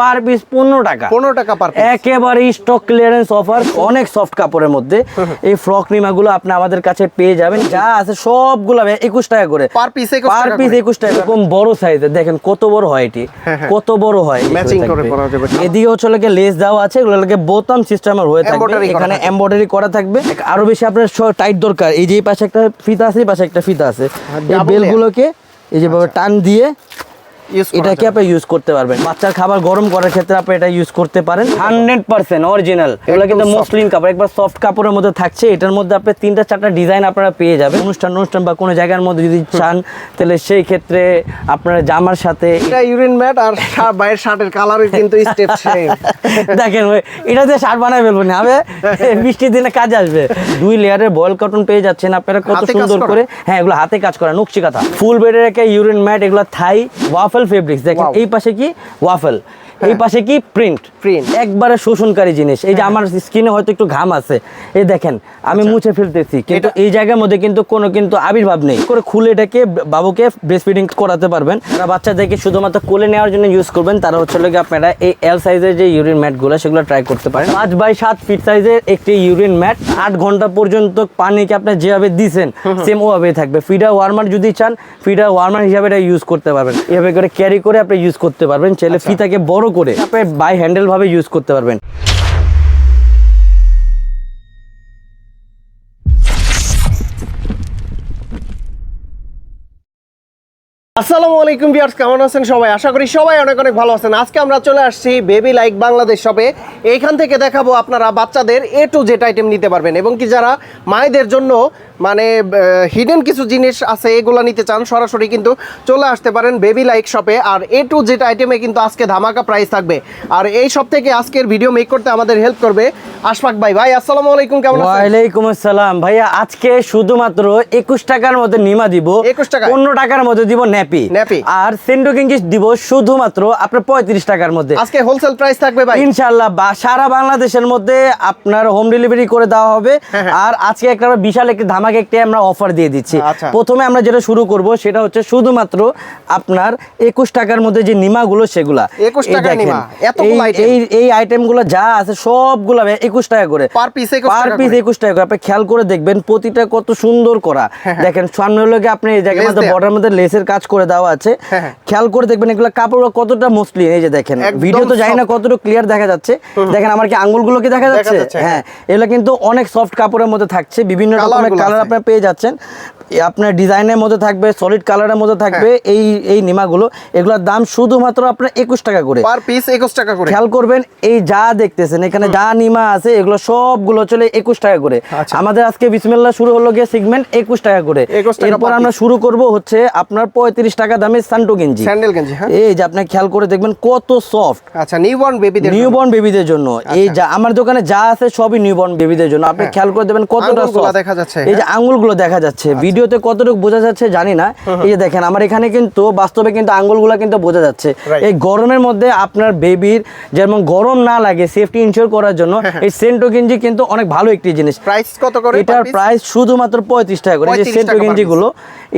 Per piece 15 টাকা। 15 টাকা per piece, একেবারে স্টক ক্লিয়ারেন্স অফার, অনেক সফট কাপড়ের মধ্যে এই ফ্রক নিমাগুলো আপনি আমাদের কাছে পেয়ে যাবেন। যা আছে সবগুলো 21 টাকা করে পার পিস, পার পিস 21 টাকা। এরকম বড় সাইজের দেখেন কত বড় হয় এটি, কত বড় হয়, ম্যাচিং করে পরা যাবে। এদিকে হচ্ছে লাগে লেস দেওয়া আছে, এগুলো লাগে বোতাম সিস্টেমের হয়ে থাকবে, এখানে এমব্রয়ডারি করা থাকবে। আরো বেশি আপনার টাইট দরকার, এই যে এই পাশে একটা ফিতা আছে, এই পাশে একটা ফিতা আছে, এই বেলগুলোকে এই যে টান দিয়ে এটাকে আপনি ইউজ করতে পারবেন। বাচ্চার খাবার গরম করার ক্ষেত্রে আপনি এটা ইউজ করতে পারেন। 100% অরিজিনাল, এগুলো কিন্তু মসলিন কাপড়, একবার সফট কাপড়ের মধ্যে থাকছে। এটার মধ্যে আপনি 3-4টা ডিজাইন আপনারা পেয়ে যাবেন। অনুষ্ঠান বা কোনো জায়গার মধ্যে যদি চান, তাহলে সেই ক্ষেত্রে আপনারা জামার সাথে এটা ইউরিন ম্যাট আর বাইরের শার্টের কালারই কিন্তু স্টেপ সেম। দেখেন এটা দিয়ে শার্ট বানাই ফেলবো না, হবে বৃষ্টির দিনে কাজে আসবে। 2 লেয়ারের বয়েল কটন পেয়ে যাচ্ছেন আপনারা, কত সুন্দর করে। হ্যাঁ, এগুলো হাতে কাজ করা, নকশি কাঁথা, ফুল বেডের একটা ইউরিন ম্যাট, এগুলো থাই ওয়াফেল ফেব্রিক্স। দেখেন এই পাশে কি ওয়াফেল, এই পাশে কি প্রিন্ট, একবারে শোষণকারী জিনিস। এই যে আমার স্কিনে হয়তো একটু ঘাম আছে, এই দেখেন আমি মুছে ফেলতেছি, কিন্তু এই জায়গার মধ্যে কিন্তু কোনো কিন্তু আবির্ভাব নেই। করে খুলে এটাকে বাবুকে ব্রেস্ট ফিডিং করাতে পারবেন। যারা বাচ্চাদেরকে শুধুমাত্র কোলে নেওয়ার জন্য ইউজ করবেন, তারা হচ্ছে লাগে আপনারা এই এল সাইজের যে ইউরিন ম্যাটগুলো, সেগুলো ট্রাই করতে পারেন। 5x7 ফিট সাইজের একটি ইউরিন ম্যাট, 8 ঘন্টা পর্যন্ত পানিকে আপনি যেভাবে দিচ্ছেন সেম ওভাবেই থাকবে। ফিডার ওয়ার্মার যদি চান, ফিডার ওয়ার্মার হিসাবে এটা ইউজ করতে পারবেন। এভাবে করে ক্যারি করে আপনি ইউজ করতে পারবেন। ছেলে ফিতাকে বড় করে আপনি বাই হ্যান্ডেল ভাবে ইউজ করতে পারবেন। আসসালামু আলাইকুম ভিউয়ার্স, কেমন আছেন সবাই? আশা করি সবাই অনেক অনেক ভালো আছেন। আজকে আমরা চলে আসছি বেবি লাইক বাংলাদেশ শপে। এইখান থেকে দেখাবো আপনারা বাচ্চাদের A to Z আইটেম নিতে পারবেন, এবং কি যারা মায়েদের জন্য মানে হিডেন কিছু জিনিস আছে এগুলো নিতে চান, সরাসরি কিন্তু চলে আসতে পারেন বেবি লাইক শপে। আর A to Z আইটেমে কিন্তু আজকে ধামাকা প্রাইস থাকবে। আর এই সব থেকে আজকের ভিডিও মেক করতে আমাদের হেল্প করবে আশফাক ভাই। ভাই আসসালামু আলাইকুম, কেমন আছেন? ওয়ালাইকুম আসসালাম ভাইয়া। আজকে শুধুমাত্র 21 টাকার মধ্যে নিমা দিব, 21 টাকা, 15 টাকার মধ্যে দিব ন্যাপি, আর সেন্ডো গেঞ্জি দিব শুধুমাত্র আপনার 35 টাকার মধ্যে। আজকে হোলসেল প্রাইস থাকবে ভাই ইনশাআল্লাহ। সারা বাংলাদেশের মধ্যে আপনার হোম ডেলিভারি করে দেওয়া হবে। আর আজকে একটা বিশাল একটা ধামাকা একটা আমরা অফার দিয়ে দিচ্ছি। প্রথমে আমরা যেটা শুরু করব সেটা হচ্ছে শুধুমাত্র আপনার 21 টাকার মধ্যে যে নিমাগুলো, সেগুলা 21 টাকা নিমা, এতগুলো আইটেম, এই আইটেমগুলো যা আছে সবগুলো 21 টাকা করে পার পিস 21 টাকা করে। আপনি খেয়াল করে দেখবেন প্রতিটা কত সুন্দর করা। দেখেন সামনে হলো আপনি এই জায়গার মধ্যে বর্ডার মধ্যে লেসের কাজ করে দেওয়া আছে। খেয়াল করে দেখবেন এগুলো কাপড় কতটা মসলিন। এই যে দেখেন, ভিডিও তো জানি না কতটুকু ক্লিয়ার দেখা যাচ্ছে। দেখেন আমার কি আঙ্গুলগুলো কি দেখা যাচ্ছে? হ্যাঁ, এগুলো কিন্তু অনেক সফট কাপড়ের মধ্যে থাকছে, বিভিন্ন রকমের কালার আপনারা পেয়ে যাচ্ছেন। আপনার ডিজাইনের মধ্যে থাকবে, সলিড কালারের মধ্যে থাকবে এই নিমাগুলো। এগুলোর দাম শুধুমাত্র আপনার 21 টাকা করে পার পিস, 21 টাকা করে। খেয়াল করবেন এই যা দেখতেছেন এখানে যা নিমা আছে, এগুলো সবগুলো চলে 21 টাকা করে। আমাদের আজকে বিসমিল্লাহ শুরু হলো গিয়ে সেগমেন্ট 21 টাকা করে। এরপর আমরা শুরু করব হচ্ছে আপনার 35 টাকা দামের সান্টো গেঞ্জি, স্যান্ডেল গেঞ্জি। এই যে আপনি খেয়াল করে দেখবেন কত সফট। আচ্ছা, নিউবর্ন বেবিদের জন্য এই যা আমার দোকানে যা আছে সবই নিউবর্ন বেবিদের জন্য। আপনি খেয়াল করে দেখবেন কতটা সফট দেখা যাচ্ছে। এই যে আঙ্গুলগুলো দেখা যাচ্ছে, ভিডিওতে কতটুকু বোঝা যাচ্ছে জানি না। এই যে দেখেন আমার এখানে কিন্তু বাস্তবে কিন্তু আঙ্গুলগুলো কিন্তু বোঝা যাচ্ছে। এই গরমের মধ্যে আপনার বেবির যেমন গরম না লাগে, সেফটি ইনশিওর করার জন্য এই সেন্টো গেঞ্জি কিন্তু অনেক ভালো একটি জিনিস। প্রাইস কত করে? এটার প্রাইস শুধুমাত্র 35 টাকা করে। এই যে সেন্টো গেঞ্জি গুলো,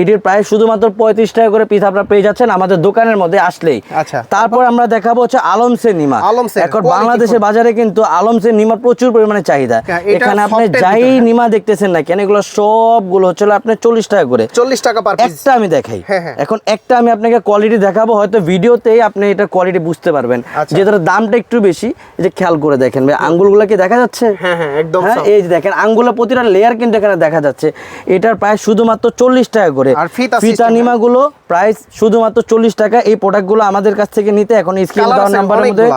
এটির প্রাইস শুধুমাত্র 35 টাকা করে পিস আপনারা পেয়ে যাচ্ছেন আমাদের দোকানের মধ্যে আসলেই। আচ্ছা, তারপর আমরা দেখাবো হচ্ছে আলমসের নিমা। এখন বাংলাদেশের বাজারে কিন্তু আলমসের নিমা প্রচুর পরিমাণে চাহিদা। এখানে আপনি যাই নিমা দেখতেছেন না কেন, এগুলো সবগুলো হচ্ছে আপনার 40 টাকা করে। 40 টাকা পার পিস। একটা আমি দেখাই, এখন একটা আমি আপনাকে কোয়ালিটি দেখাবো, হয়তো ভিডিওতেই আপনি এটা কোয়ালিটি বুঝতে পারবেন যে এটার দামটা একটু বেশি। এই যে খেয়াল করে দেখেন ভাই, আঙ্গুলগুলো কি দেখা যাচ্ছে? হ্যাঁ হ্যাঁ, একদম। এই যে দেখেন আঙ্গুলের প্রতিটা লেয়ার কিন্তু এখানে দেখা যাচ্ছে। এটার প্রাইস শুধুমাত্র 40 টাকা করে। আর ফিতা নিমাগুলো প্রাইস শুধুমাত্র 40 টাকা। এই প্রোডাক্টগুলো আমাদের কাছ থেকে নিতে এখন স্ক্রিন দেওয়া নাম্বারের মধ্যে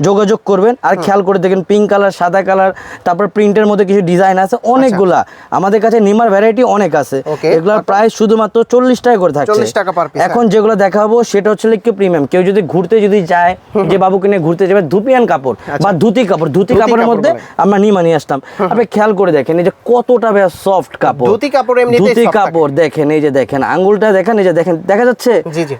যোগাযোগ করবেন। আর খেয়াল করে দেখেন পিঙ্ক কালার, সাদা কালার, তারপর প্রিন্টের মধ্যে কিছু ডিজাইন আছে অনেকগুলা। আমাদের কাছে নিমার ভ্যারাইটি অনেক আছে। এগুলোর প্রাইস শুধুমাত্র 40 টাকা করে থাকছে। এখন যেগুলো দেখাবো সেটা হচ্ছে একটু প্রিমিয়াম। কেউ যদি ঘুরতে যদি যায়, যে বাবুকে নিয়ে ঘুরতে যাবে, ধুপিয়ান কাপড় বা ধুতি কাপড়ের মধ্যে আমরা নিমা নিয়ে আসতাম। আপনি খেয়াল করে দেখেন এই যে কতটা সফট কাপড়, ধুতি কাপড়। দেখেন এই যে দেখেন আঙ্গুলটা দেখেন, এই যে দেখেন দেখা যাচ্ছে।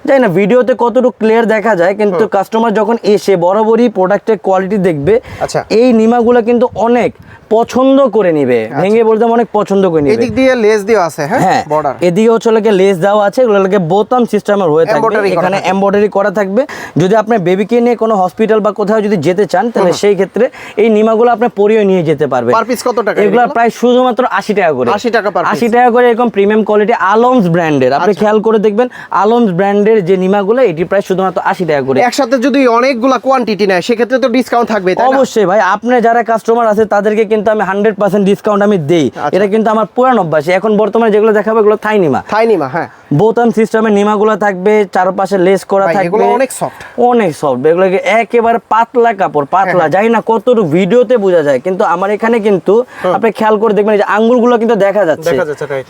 জানি না ভিডিওতে কতটুকু ক্লিয়ার দেখা যায়, কিন্তু কাস্টমার যখন এসে বরাবরই প্রোডাক্টের কোয়ালিটি দেখবে, আচ্ছা। এই নিমাগুলো কিন্তু অনেক পছন্দ করে নিবে, ভেঙে বলতে অনেক পছন্দ করে নিবে। এদিক দিয়ে লেস দেওয়া আছে, হ্যাঁ বর্ডার, এদিকে হচ্ছে লাগে লেস দেওয়া আছে, এগুলো লাগে বোতাম সিস্টেমের হয়ে থাকবে, এখানে এমব্রয়ডারি করা থাকবে। যদি আপনি বেবিকে নিয়ে কোনো হসপিটাল বা কোথাও যদি যেতে চান তাহলে সেই ক্ষেত্রে এই নিমাগুলো আপনি পরিয়ে নিয়ে যেতে পারবেন। পার পিস কত টাকা? এগুলো প্রায় শুধুমাত্র 80 টাকা করে, 80 টাকা পার পিস, 80 টাকা করে এরকম প্রিমিয়াম কোয়ালিটি আলমস ব্র্যান্ডের। আপনি খেয়াল করে দেখবেন আলমস ব্র্যান্ডের যে নিমাগুলো এটি প্রায় শুধুমাত্র 80 টাকা করে। একসাথে যদি অনেকগুলা কোয়ান্টিটি নেয় সেক্ষেত্রে তো ডিসকাউন্ট থাকবে, তাই না? অবশ্যই ভাই, আপনি যারা কাস্টমার আছে তাদেরকে কিন্তু আমি 100% ডিসকাউন্ট আমি দেই। এটা কিন্তু আমার পুরান অভ্যাস। এখন বর্তমানে যেগুলো দেখাবো এগুলো থাই নিমা, হ্যাঁ বোতাম সিস্টেমের নিমাগুলো থাকবে, চারপাশে লেস করা থাকবে, এগুলো অনেক সফট, অনেক সফট। এগুলো একেবারে পাতলা কাপড়, পাতলা, জানি না কতটুকু ভিডিওতে বোঝা যায়, কিন্তু আমার এখানে কিন্তু আপনি খেয়াল করে দেখবেন যে আঙ্গুলগুলো কিন্তু দেখা যাচ্ছে,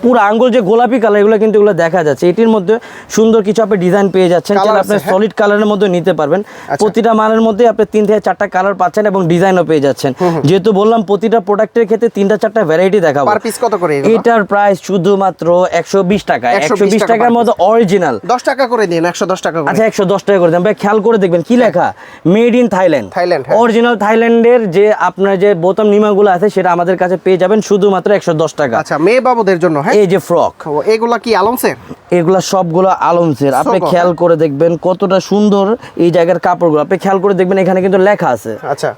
পুরো আঙ্গুল যে গোলাপি কালার এগুলো কিন্তু এগুলো দেখা যাচ্ছে। এটির মধ্যে সুন্দর কিছু আপনি ডিজাইন পেয়ে যাচ্ছেন, যেটা আপনি সলিড কালারের মধ্যে নিতে পারবেন। প্রতিটা মালের মধ্যে আপনি 3 থেকে 4টা কালার পাচ্ছেন এবং ডিজাইনও পেয়ে যাচ্ছেন। যেহেতু বললাম প্রতিটা প্রোডাক্টের ক্ষেত্রে 3টা-4টা ভ্যারাইটি দেখাবো। পার পিস কত করে? এটার প্রাইস শুধুমাত্র 120 টাকা, 120 টাকার মধ্যে অরিজিনাল। 10 টাকা করে দিন, 110 টাকা করে। আচ্ছা 110 টাকা করে দেন ভাই। খেয়াল করে দেখবেন কি লেখা, মেড ইন থাইল্যান্ড, অরিজিনাল থাইল্যান্ডের যে আপনার যে বোতাম নিমাগুলো আছে সেটা আমাদের কাছে পেয়ে যাবেন শুধুমাত্র 110 টাকা। আচ্ছা, মেয়ে বাবুদের জন্য, হ্যাঁ এই যে ফ্রক, এগুলা কি আলমসের? এগুলা সবগুলো আলমসের। আপনি খেয়াল করে দেখবেন কতটা সুন্দর এই জায়গার কাপড়গুলো। আপনি খেয়াল করে দেখবেন এখানে কিন্তু লেখা আছে,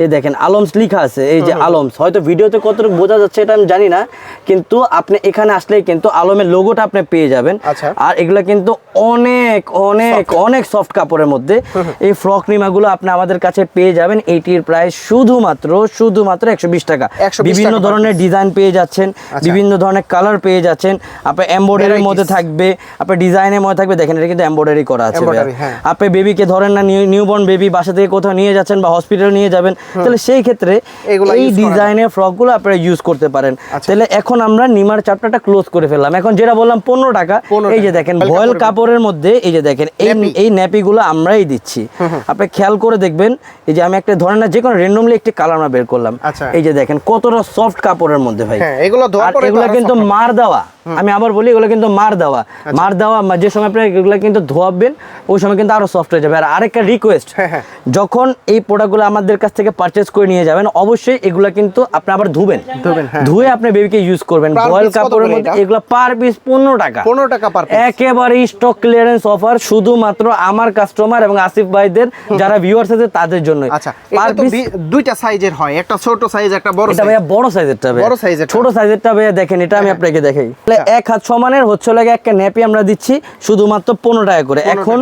এই দেখেন আলমস লেখা আছে, এই যে আলমস। হয়তো ভিডিওতে কতটুকু বোঝা যাচ্ছে এটা আমি জানি না, কিন্তু আপনি এখানে আসলেই কিন্তু আলমের লোগোটা আপনি পেয়ে যাবেন। আর এগুলা কিন্তু অনেক অনেক অনেক সফট কাপড়ের মধ্যে এই ফ্রক নিমাগুলো আপনি আমাদের কাছে পেয়ে যাবেন। এইটির প্রাইস শুধুমাত্র 120 টাকা। বিভিন্ন ধরনের ডিজাইন পেয়ে যাচ্ছেন, বিভিন্ন ধরনের কালার পেয়ে যাচ্ছেন। আপনার এমব্রয়ডারির মধ্যে থাকবে, আপনার ডিজাইনের মধ্যে থাকবে। দেখেন এটা কিন্তু এমব্রয়ডারি করা আছে। আপনি বেবিকে ধরেন না, নিউবর্ন বেবি বাসা থেকে কোথাও নিয়ে যাচ্ছেন বা হসপিটালে নিয়ে যাবেন, তাহলে সেই ক্ষেত্রে এই ডিজাইনের ফ্রকগুলো আপনারা ইউজ করতে পারেন। তাহলে এখন আমরা নিমার চ্যাপ্টারটা ক্লোজ করে ফেললাম। এখন যেটা বললাম 15 টাকা, এই যে দেখেন ভয়েল কাপড়ের মধ্যে এই যে দেখেন এই ন্যাপিগুলো আমরাই দিচ্ছি। আপনি খেয়াল করে দেখবেন, এই যে আমি একটা ধরেন না যে কোনো র্যান্ডমলি একটি কালার আমরা বের করলাম, এই যে দেখেন কতটা সফট কাপড়ের মধ্যে ভাই। এগুলো কিন্তু মার দেওয়া, আমি আবার বলি এগুলো কিন্তু মার দেওয়া, যে সময় আপনি এগুলো কিন্তু ধোয়াবেন ওই সময় কিন্তু আরো সফট হয়ে যাবে। আর আরেকটা রিকোয়েস্ট, যখন এই প্রোডাক্টগুলো আমাদের কাছ থেকে পারচেজ করে নিয়ে যাবেন অবশ্যই এগুলো কিন্তু আপনি আবার ধুবেন, ধুয়ে আপনি বেবিকে ইউজ করবেন। ভয়েল কাপড়ের মধ্যে এগুলো পার পিস 15 টাকা, 15 টাকা পার পিস। একেবারে স্টক ক্লিয়ারেন্স অফার শুধুমাত্র আমার কাস্টমার এবং আসিফ ভাইদের যারা ভিউয়ার্স আছে তাদের জন্য। আচ্ছা, পার পিস দুইটা সাইজের হয়, একটা ছোট সাইজ একটা বড় সাইজ। এটা ভাইয়া বড় সাইজেরটা, বড় সাইজের, ছোট সাইজেরটা ভাইয়া দেখেন, এটা আমি আপনাকে দেখাই। এক হাত সমানের হচ্ছে লাগে একটা ন্যাপি আমরা দিচ্ছি শুধুমাত্র 15 টাকা করে। এখন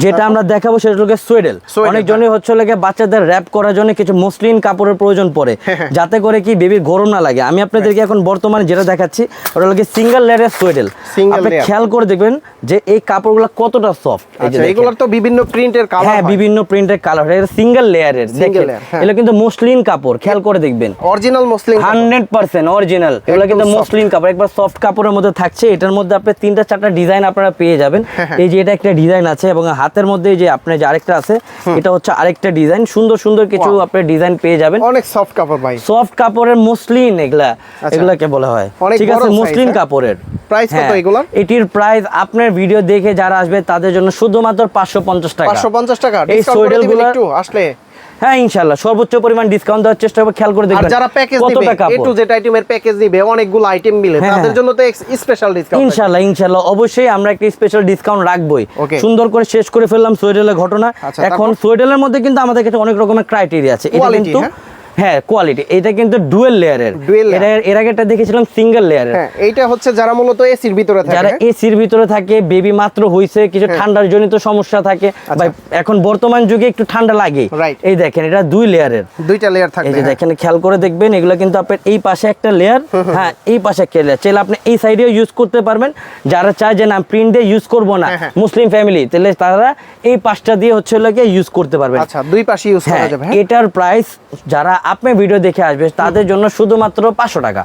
যেটা আমরা দেখাবো সেটা হলো সোয়েডেল। অনেকজনই হচ্ছে লাগে বাচ্চাদের র‍্যাপ করার জন্য কিছু মসলিন কাপড়ের প্রয়োজন পড়ে, যাতে করে কি বেবির গরম না লাগে। আমি আপনাদেরকে এখন বর্তমানে যেটা দেখাচ্ছি ওটা হলো সিঙ্গেল লেয়ারের সোয়েডেল। আপনি খেয়াল করে দেখবেন যে এই কাপড়গুলো কতটা সফট। এগুলোর তো বিভিন্ন প্রিন্টের কালার, হ্যাঁ বিভিন্ন প্রিন্টের কালার। এটা সিঙ্গেল লেয়ারের, দেখেন এটা কিন্তু মসলিন কাপড়। খেয়াল করে দেখবেন অরিজিনাল মসলিন, 100% অরিজিনাল। এগুলো কিন্তু মসলিন কাপড়, একবার সফট কাপড়ের মধ্যে থাকছে। এটার মধ্যে আপনি 3টা-4টা ডিজাইন আপনারা পেয়ে যাবেন। এই যে এটা একটা ডিজাইন আছে এবং হাতের মধ্যে যে আপনার যে আরেকটা আছে এটা হচ্ছে আরেকটা ডিজাইন। সুন্দর সুন্দর কিছু আপনি ডিজাইন পেয়ে যাবেন। অনেক সফট কাপড় ভাই, সফট কাপড়ের মসলিন এগুলাকে বলা হয়, ঠিক আছে মসলিন কাপড়ের। প্রাইস কত এগুলো? এটির প্রাইস আপনার ভিডিও দেখে যারা আসবে তাদের জন্য শুধুমাত্র 550 টাকা। 550 টাকা এই সোয়েডেলগুলো একটু আসলে, হ্যাঁ ইনশাআল্লাহ সর্বোচ্চ পরিমাণ ডিসকাউন্ট দেওয়ার চেষ্টা করব। খেয়াল করে দেখবেন, আর যারা প্যাকেজ নেবে এ টু জেড আইটেমের প্যাকেজ নেবে, অনেকগুলো আইটেম মিলে, তাদের জন্য তো স্পেশাল ডিসকাউন্ট ইনশাআল্লাহ অবশ্যই আমরা একটা স্পেশাল ডিসকাউন্ট রাখবই। সুন্দর করে শেষ করে ফেললাম সোয়েডেলের ঘটনা। এখন সোয়েডেলের মধ্যে কিন্তু আমাদের কাছে অনেক রকমের ক্রাইটেরিয়া আছে। এটা কিন্তু হ্যাঁ কোয়ালিটি, এটা কিন্তু ডুয়েল লেয়ারের। এর আগে এটা দেখেছিলাম সিঙ্গেল লেয়ারের। হ্যাঁ এইটা হচ্ছে যারা মূলত এসির ভিতরে থাকে, যারা এসির ভিতরে থাকে, বেবি মাত্র হইছে, কিছু ঠান্ডার জনিত সমস্যা থাকে, ভাই এখন বর্তমান যুগে একটু ঠান্ডা লাগে। এই দেখেন এটা 2 লেয়ারের, 2টা লেয়ার থাকে। এই যে দেখেন খেয়াল করে দেখবেন, এগুলো কিন্তু আপনার এই পাশে একটা লেয়ার, হ্যাঁ এই পাশে একটা লেয়ার। চাইলে আপনি এই সাইডেও ইউজ করতে পারবেন। যারা চায় যে না প্রিন্ট দিয়ে ইউজ করব না, মুসলিম ফ্যামিলি, তাহলে তারা এই পাশটা দিয়ে হচ্ছে লাগে ইউজ করতে পারবেন। আচ্ছা দুই পাশে ইউজ করা যাবে। এটার প্রাইস যারা আপনি ভিডিও দেখে আসবে তাদের জন্য শুধুমাত্র 500 টাকা।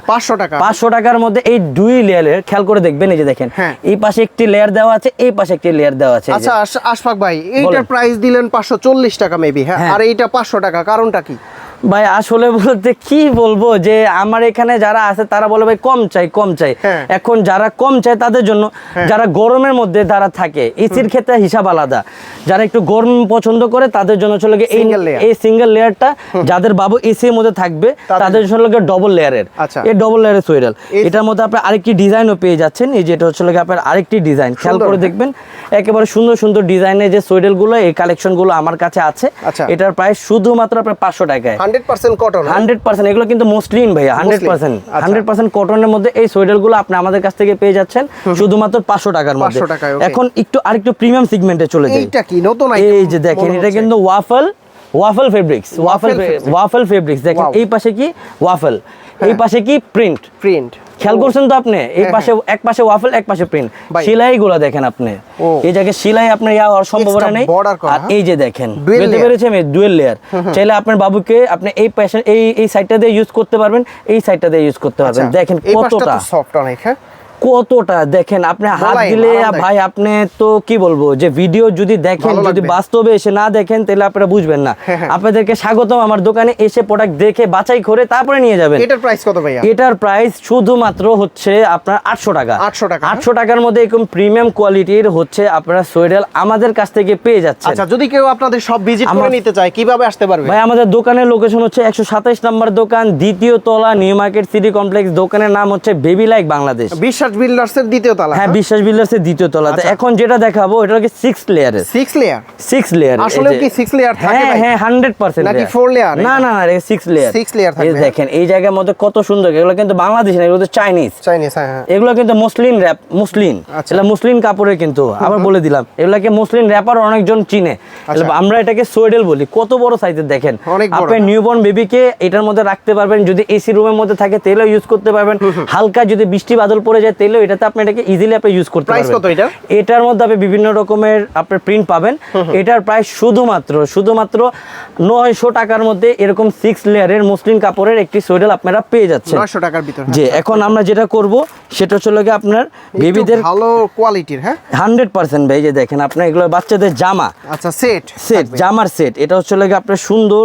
500 টাকার মধ্যে এই 2 লেয়ারের, খেয়াল করে দেখবেন এই যে দেখেন এই পাশে একটি লেয়ার দেওয়া আছে, এই পাশে একটি লেয়ার দেওয়া আছে। আচ্ছা আশফাক ভাই, এইটার প্রাইস দিলেন 540 টাকা মেবি, হ্যাঁ, আর এইটা 500 টাকা, কারণটা কি? ভাই আসলে বলতে কি বলবো, যে আমার এখানে যারা আছে তারা বলে ভাই কম চাই কম চাই। হ্যাঁ। এখন যারা কম চায় তাদের জন্য, যারা গরমের মধ্যে যারা থাকে এসির ক্ষেত্রে হিসাব আলাদা, যারা একটু গরম পছন্দ করে তাদের জন্য চলে গিয়ে Single layer। এই সিঙ্গেল লেয়ারটা, যাদের বাবু এসির মধ্যে থাকবে তাদের জন্য লাগে ডবল লেয়ারের। আচ্ছা। এই ডবল লেয়ারের সোয়েটার, এটার মধ্যে আপনি আরেকটি ডিজাইনও পেয়ে যাচ্ছেন। এই যেটা হচ্ছে লাগে আপনার আরেকটি ডিজাইন, খেয়াল সুন্দর, করে হ্যাঁ। দেখবেন একেবারে সুন্দর সুন্দর ডিজাইনের যে সোয়েটার গুলো, এই কালেকশন গুলো আমার কাছে আছে। আচ্ছা। এটার প্রাইস শুধুমাত্র আপনার 500 টাকায়। 100% কটন। 100% এগুলো কিন্তু মসলিন ভাইয়া, 100%। আচ্ছা। 100% কটনের মধ্যে এই সোয়েটার গুলো আপনি আমাদের কাছ থেকে পেয়ে যাচ্ছেন শুধুমাত্র 500 টাকার মধ্যে। 500 টাকায়, okay। এখন একটু আরেকটু প্রিমিয়াম সেগমেন্টে চলে যাই। এইটা কি নতুন এই যে দেখেন, এটা কিন্তু ওয়াফল ফেব্রিক্স, ওয়াফল ফেব্রিক্স দেখেন। Wow। এই পাশে কি ওয়াফল, এই পাশে কি প্রিন্ট। প্রিন্ট খেয়াল করছেন তো আপনি, এই পাশে এক পাশে ওয়াফল এক পাশে প্রিন্ট। ভাই। সেলাই গুলো দেখেন আপনি, ও। এই জায়গায় সেলাই আপনার ইয়া হওয়ার সম্ভাবনা Extra নেই। border করা, আর এই যে দেখেন Dual বুঝতে layer। পেরেছি আমি, ডুয়েল লেয়ার। চাইলে আপনার বাবুকে আপনি এই পাশে এই সাইডটা দিয়ে ইউজ করতে পারবেন, এই সাইডটা দিয়ে ইউজ করতে পারবেন। দেখেন কতটা সফট অনেক, হ্যাঁ কতটা দেখেন, আপনি হাত বলাই, দিলে আরামদায়ক। ভাই আপনি তো কি বলবো, যে ভিডিও যদি দেখেন, ভালো যদি লাগবে। বাস্তবে এসে না দেখেন তাহলে আপনারা বুঝবেন না। হ্যাঁ, হ্যাঁ। আপনাদেরকে স্বাগতম আমার দোকানে, এসে প্রোডাক্ট দেখে বাছাই করে তারপরে নিয়ে যাবেন। এটার প্রাইস কত ভাইয়া? এটার প্রাইস শুধুমাত্র হচ্ছে আপনার 800 টাকা। 800 টাকা, 800 টাকার মধ্যে এরকম প্রিমিয়াম কোয়ালিটির হচ্ছে আপনারা সোয়েটার আমাদের কাছ থেকে পেয়ে যাচ্ছেন। আচ্ছা, যদি কেউ আপনাদের সব ভিজিট করে আমার- নিতে চায় কিভাবে আসতে পারবে? ভাই আমাদের দোকানের লোকেশন হচ্ছে 127 নম্বর দোকান, দ্বিতীয় তলা, নিউ মার্কেট সিটি কমপ্লেক্স। দোকানের নাম হচ্ছে বেবি লাইক বাংলাদেশ। বিশ্বাস বিল্ডার্স এর দ্বিতীয় তলা। হ্যাঁ, বিশ্বাস বিল্ডার্সের দ্বিতীয় তলাতে। আচ্ছা। এখন যেটা দেখাবো এটা হচ্ছে 6 লেয়ারের। 6 লেয়ার। 6 লেয়ার আসলে কি 6 লেয়ার থাকে হ্যাঁ ভাই? হ্যাঁ 100% নাকি layer। 4 layer না এটা? না না, 6 লেয়ার। 6 layer থাকবে। এই দেখেন এই জায়গার মধ্যে কত সুন্দর, এগুলো কিন্তু বাংলাদেশি না, এগুলো তো চাইনিজ। চাইনিজ, হ্যাঁ হ্যাঁ। এগুলো কিন্তু মুসলিম র‍্যাপ, মুসলিম। আচ্ছা। এটা মুসলিম কাপড়ের কিন্তু আবার বলে দিলাম, এগুলাকে মুসলিম র‍্যাপার অনেকজন চিনে। আচ্ছা। আমরা এটাকে সোয়েডেল বলি। কত বড় সাইজের দেখেন, অনেক বড়। আপনি নিউবর্ন বেবিকে এটার মধ্যে রাখতে পারবেন, যদি এসি রুমের মধ্যে থাকে তেলও ইউজ করতে পারবেন, হালকা যদি বৃষ্টি বাদল পড়ে যায় তেলও এটাতে আপনি এটাকে ইজিলি আপনি ইউজ করতে প্রাইস পারবেন। কত এটা? এটার মধ্যে আপনি বিভিন্ন রকমের আপনার প্রিন্ট পাবেন। এটার প্রাইস শুধুমাত্র 900 টাকার মধ্যে এরকম 6 লেয়ারের মুসলিম কাপড়ের একটি সোয়েটার আপনারা পেয়ে যাচ্ছেন। 900 টাকার ভিতর। যে এখন আমরা যেটা করব সেটা হচ্ছে লাগে আপনার বেবিদের ভালো কোয়ালিটির, হ্যাঁ 100% ভাই। যে দেখেন আপনার এগুলো বাচ্চাদের জামা আচ্ছা, সেট জামার সেট। এটা হচ্ছে লাগে আপনার সুন্দর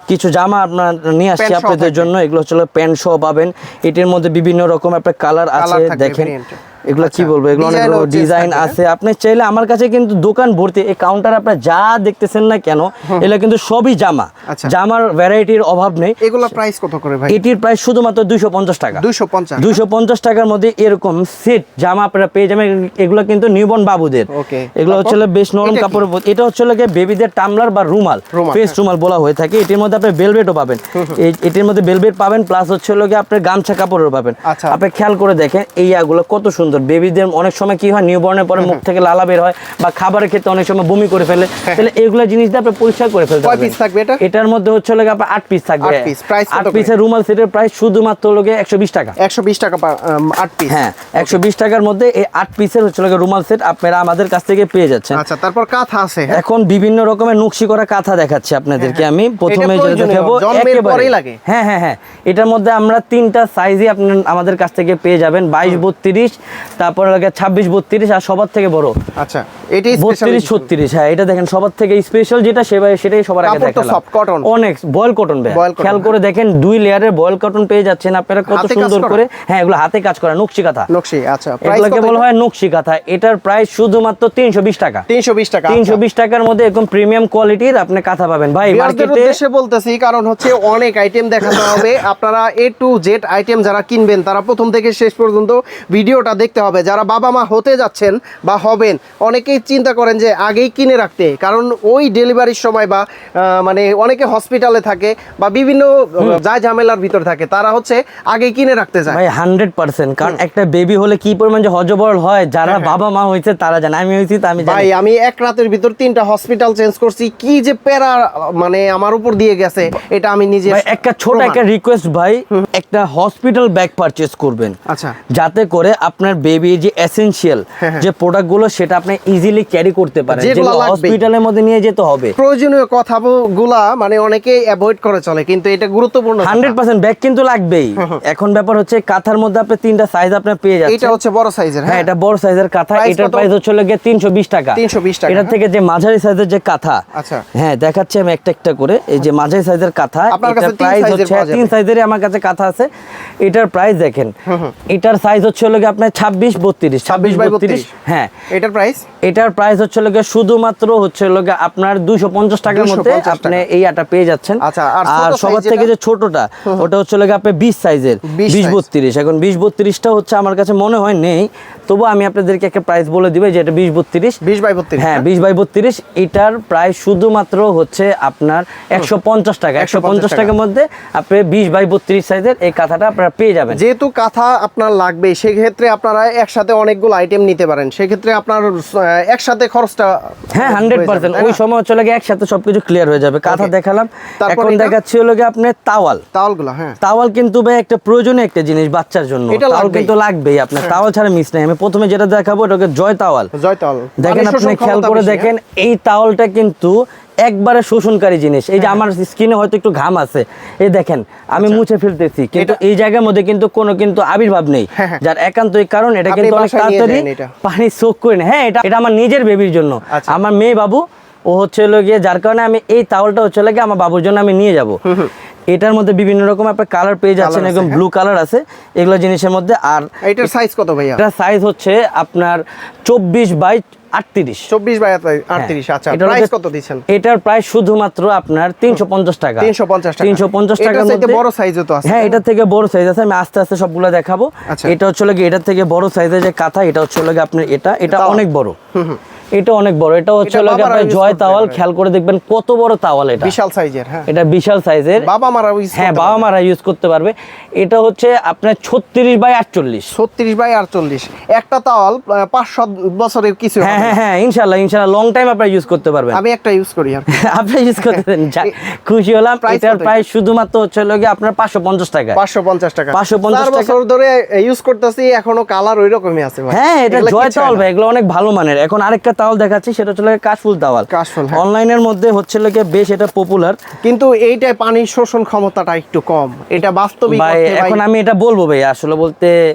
কিছু জামা আপনার নিয়ে আসছি Pant সহ আপনাদের থাকবে। জন্য। এগুলো হচ্ছে প্যান্ট সহ পাবেন। এটির মধ্যে বিভিন্ন রকম আপনার কালার আছে থাকবে, দেখেন। variant। এগুলো কি আচ্ছা, বলবো, এগুলো অনেক design ও change ডিজাইন থাকবে, আছে। আপনি চাইলে আমার কাছে কিন্তু দোকান ভর্তি, এই কাউন্টার আপনার যা দেখতেছেন না কেন এগুলো কিন্তু সবই জামা। আচ্ছা। জামার ভ্যারাইটির অভাব নেই। এগুলা প্রাইস কত করে ভাই? এটির প্রাইস শুধুমাত্র 250 টাকা। 250। 250 টাকার মধ্যে এরকম সেট জামা আপনারা পেয়ে যাবেন। এগুলো কিন্তু নিউবর্ন বাবুদের। Okay। এগুলো হচ্ছে তারপর? বেশ নরম এটা কি? কাপড়ের। এটা হচ্ছে লাগে বেবিদের টামলার বা রুমাল, রুমাল, ফেস হ্যাঁ। রুমাল বলা হয়ে থাকে। এটির মধ্যে আপনি বেলভেটও পাবেন। এটির মধ্যে বেলভেট পাবেন, প্লাস হচ্ছে লাগে আপনার গামছা কাপড়ও পাবেন। আচ্ছা। আপনি খেয়াল করে দেখেন এই ইয়াগুলো কত সুন্দর। বেবিদের অনেক সময় কি হয়, নিউবর্নের পরে মুখ থেকে লালা বের হয় বা খাবারের ক্ষেত্রে অনেক সময় বমি করে ফেলে, তাহলে এগুলো জিনিস দিয়ে আপনি পরিষ্কার করে ফেলতে কয় পারবেন। পিস থাকবে এটা? এটার মধ্যে হচ্ছে লাগে আপনার 8 পিস থাকবে। 8 piece, price কত 8 করে? পিসের রুমাল সেটের প্রাইস শুধুমাত্র লাগে 120 টাকা। 120 টাকা 8 পিস। হ্যাঁ, 120 টাকার মধ্যে এই 8 পিসের হচ্ছে লাগে রুমাল সেট আপনারা আমাদের কাছ থেকে পেয়ে যাচ্ছেন। আচ্ছা, তারপর কাঁথা আছে, হ্যাঁ? এখন বিভিন্ন রকমের নকশি করা কাঁথা দেখাচ্ছি আপনাদেরকে আমি। প্রথমে এটা যেটা প্রয়োজনীয়, দেখাবো জন্মের একেবারে পরেই লাগে। হ্যাঁ হ্যাঁ হ্যাঁ, এটার মধ্যে আমরা 3টা সাইজই আপনি আমাদের কাছ থেকে পেয়ে যাবেন, 22, 32, তারপর লাগে 26, 32, আর সবার থেকে বড় আচ্ছা, এটাই 32, 36। হ্যাঁ, এটা দেখেন সবার থেকে স্পেশাল যেটা সেটাই সবার আগে কাপড় তো দেখালাম। soft cotton। অনেক বয়েল কটন। Boil cotton, খেয়াল করে দেখেন 2 লেয়ারের বয়েল কটন পেয়ে যাচ্ছেন আপনারা, কত হাতে কাজ সুন্দর করা? করে। হ্যাঁ, এগুলো হাতে কাজ করা নকশি কাঁথা। নকশি। আচ্ছা, প্রাইস এগুলোকে কত? বলা হয় নকশি কাঁথা। এটার প্রাইস শুধুমাত্র 320 টাকা। 320 টাকা। 320 টাকার মধ্যে এরকম প্রিমিয়াম কোয়ালিটির আপনি কাঁথা পাবেন ভাই ভিউয়ারদের মার্কেটে। উদ্দেশ্যে বলতেছি, কারণ হচ্ছে অনেক আইটেম দেখাতে হবে। আপনারা A to Z আইটেম যারা কিনবেন তারা প্রথম থেকে শেষ পর্যন্ত ভিডিওটা দেখতে হবে। যারা বাবা মা হতে যাচ্ছেন বা হবেন, অনেকেই চিন্তা করেন যে আগেই কিনে রাখতে, কারণ ওই ডেলিভারির সময় বা মানে অনেকে হসপিটালে থাকে বা বিভিন্ন যা ঝামেলার ভিতর থাকে, তারা হচ্ছে আগেই কিনে রাখতে চায়। ভাই 100%, কারণ একটা বেবি হলে কি পরিমাণ যে হজবরল হয়, যারা বাবা মা হয়েছে তারা জানে। আমি হয়েছি তো আমি জানি। ভাই আমি এক রাতের ভিতর 3টা হসপিটাল চেঞ্জ করছি, কি যে প্যারা মানে আমার উপর দিয়ে গেছে, এটা আমি নিজে ভাই একটা ছোট প্রমাণ। একটা রিকোয়েস্ট ভাই, একটা হসপিটাল ব্যাগ পারচেজ করবেন। আচ্ছা। যাতে করে আপনার বেবি যে এসেনশিয়াল যে প্রোডাক্টগুলো সেটা আপনি ইজিলি ক্যারি করতে পারেন, যেগুলো যেগুলো লাগবেই। হসপিটালের মধ্যে নিয়ে যেতে হবে। প্রয়োজনীয় কথাগুলা মানে অনেকেই অ্যাভয়েড করে চলে, কিন্তু এটা গুরুত্বপূর্ণ কথা। 100% ব্যাগ কিন্তু লাগবেই। এখন ব্যাপার হচ্ছে কাঁথার মধ্যে আপনি 3টা সাইজ আপনি পেয়ে এটা যাচ্ছেন। হচ্ছে বড় সাইজের। হ্যাঁ, এটা বড় সাইজের কাঁথা। Price এটার কত? প্রাইস হচ্ছে লাগে 320 টাকা। 320 টাকা, এটা থেকে যে মাঝারি সাইজের যে কাঁথা, আচ্ছা। হ্যাঁ দেখাচ্ছি আমি একটা একটা করে। এই যে মাঝারি সাইজের কাঁথা, আপনার এটার কাছে তিন প্রাইস সাইজের হচ্ছে পাওয়া যাবে। 3 সাইজেরই আমার কাছে কাঁথা আছে। এটার প্রাইস দেখেন, এটার সাইজ হচ্ছে লাগে আপনার 26 32 26 by 32 হ্যাঁ, এটার প্রাইস এটার প্রাইস হচ্ছে লাগে শুধুমাত্র হচ্ছে লাগে আপনার 250 টাকার মধ্যে 250 আপনি এই আটা পেয়ে যাচ্ছেন। আচ্ছা, আর আর ছোট সবার size থেকে যেটা? যে ছোটটা ওটা হচ্ছে লাগে আপনি 20 সাইজের 20 20 size। 32। এখন 20 32টা হচ্ছে আমার কাছে মনে হয় নেই, তবু আমি আপনাদেরকে একটা প্রাইস বলে দিব যে এটা 20 32। 20 by 32 হ্যাঁ 20 বাই 32। এটার প্রাইস শুধুমাত্র হচ্ছে আপনার 150 টাকা। 150 টাকার মধ্যে আপনি 20 বাই 32 সাইজের এই কাঁথাটা আপনারা পেয়ে যাবেন। যেহেতু কাঁথা আপনার লাগবে, সেক্ষেত্রে আপনারা একসাথে অনেকগুলো আইটেম নিতে পারেন, সেক্ষেত্রে আপনার একসাথে খরচটা হ্যাঁ হয়ে যাবে, 100%। তাই ওই না? সময় হচ্ছে লাগে একসাথে সবকিছু ক্লিয়ার হয়ে যাবে। কাঁথা Okay. দেখালাম, তারপর এখন এটা? দেখাচ্ছি হলো গিয়ে আপনার তাওয়াল। তাওয়ালগুলো, হ্যাঁ তাওয়াল কিন্তু ভাই একটা প্রয়োজনীয় একটা জিনিস বাচ্চার জন্য। এটা তাওয়াল লাগবেই। কিন্তু লাগবেই আপনার, তাওয়াল ছাড়া মিস নাই। আমি প্রথমে যেটা দেখাবো ওটাকে জয় তাওয়াল। জয় তাওয়াল দেখেন, মানে আপনি শোষণ খেয়াল ক্ষমতা করে বেশি, দেখেন এই তাওয়ালটা কিন্তু একবারে শোষণকারী জিনিস। এই যে আমার স্কিনে হয়তো একটু ঘাম আছে, এই দেখেন আমি মুছে ফেলতেছি, কিন্তু এই জায়গার মধ্যে কিন্তু কোনো কিন্তু আবির্ভাব নেই, হ্যাঁ, হ্যাঁ। যার একান্তই কারণ এটা আপনি কিন্তু অনেক বাসায় নিয়ে তাড়াতাড়ি যান এটা? পানি সোক করে নেয়। হ্যাঁ, এটা আমার নিজের বেবির জন্য, আচ্ছা। আমার মেয়ে বাবু ও হচ্ছে হলো গিয়ে, যার কারণে আমি এই তাওয়ালটা হচ্ছে লাগে আমার বাবুর জন্য আমি নিয়ে যাব। এটার মধ্যে বিভিন্ন রকম আপনার কালার পেয়ে যাচ্ছেন, Colour আছে, একদম হ্যাঁ। ব্লু কালার আছে এগুলো জিনিসের মধ্যে। আর এটার সাইজ কত ভাইয়া? এটা সাইজ হচ্ছে আপনার 24 বাই 38। 24 বাই 38। আচ্ছা, এটা প্রাইস হচ্ছে- কত দিচ্ছেন? এটার প্রাইস শুধুমাত্র আপনার 350 টাকা। 350 টাকা। 350 এটার টাকার চাইতে মধ্যে বড় সাইজও তো আছে, হ্যাঁ, তাই না? এটা থেকে বড় সাইজ আছে। আমি আস্তে আস্তে সবগুলো দেখাবো। আচ্ছা। এটা হচ্ছে লাগে এটার থেকে বড় সাইজের যে কাঁথা, এটা হচ্ছে লাগে আপনার এটা তাওয়াল। অনেক বড়। এটা অনেক বড়। এটা হচ্ছে এটা লাগে বাবারা আপনার use জয় করতে তাওয়াল। পারে। খেয়াল করে দেখবেন কত বড় তাওয়াল এটা। বিশাল সাইজের, হ্যাঁ। এটা বিশাল সাইজের। বাবা মারা ইউজ হ্যাঁ, বাবা মারা ইউজ করতে পারবে। এটা হচ্ছে আপনার 36 বাই 48। 36 বাই 48। একটা তাওয়াল 500 বছরের কিছু হবে হ্যাঁ না। হ্যাঁ হ্যাঁ, ইনশাআল্লাহ ইনশাআল্লাহ লং টাইম আপনারা ইউজ করতে পারবেন। আমি একটা ইউজ করি আর কি। আপনি ইউজ করতে দেন, যাক, খুশি হলাম। Price এটার কত প্রাইস শুধুমাত্র হচ্ছে লগে আপনার 550 টাকা। 550 টাকা। 550 4 টাকা। বছর ধরে ইউজ করতেছি, এখনো কালার ওই রকমই আছে ভাই। হ্যাঁ, এটা এগুলা জয় কিচ্ছু তাওয়াল হয় না। ভাই, এগুলো অনেক ভালো মানের। এখন আরেকটা তাওয়াল দেখাচ্ছি, সেটা হচ্ছে লাগে কাশফুল তাওয়াল। কাশফুল, হ্যাঁ। অনলাইনের মধ্যে হচ্ছে লাগে বেশ এটা পপুলার। কিন্তু এইটায় পানির শোষণ ক্ষমতাটা একটু কম, এটা বাস্তবিক ভাই অর্থে ভাই। এখন আমি এটা বলবো ভাই, আসলে বলতে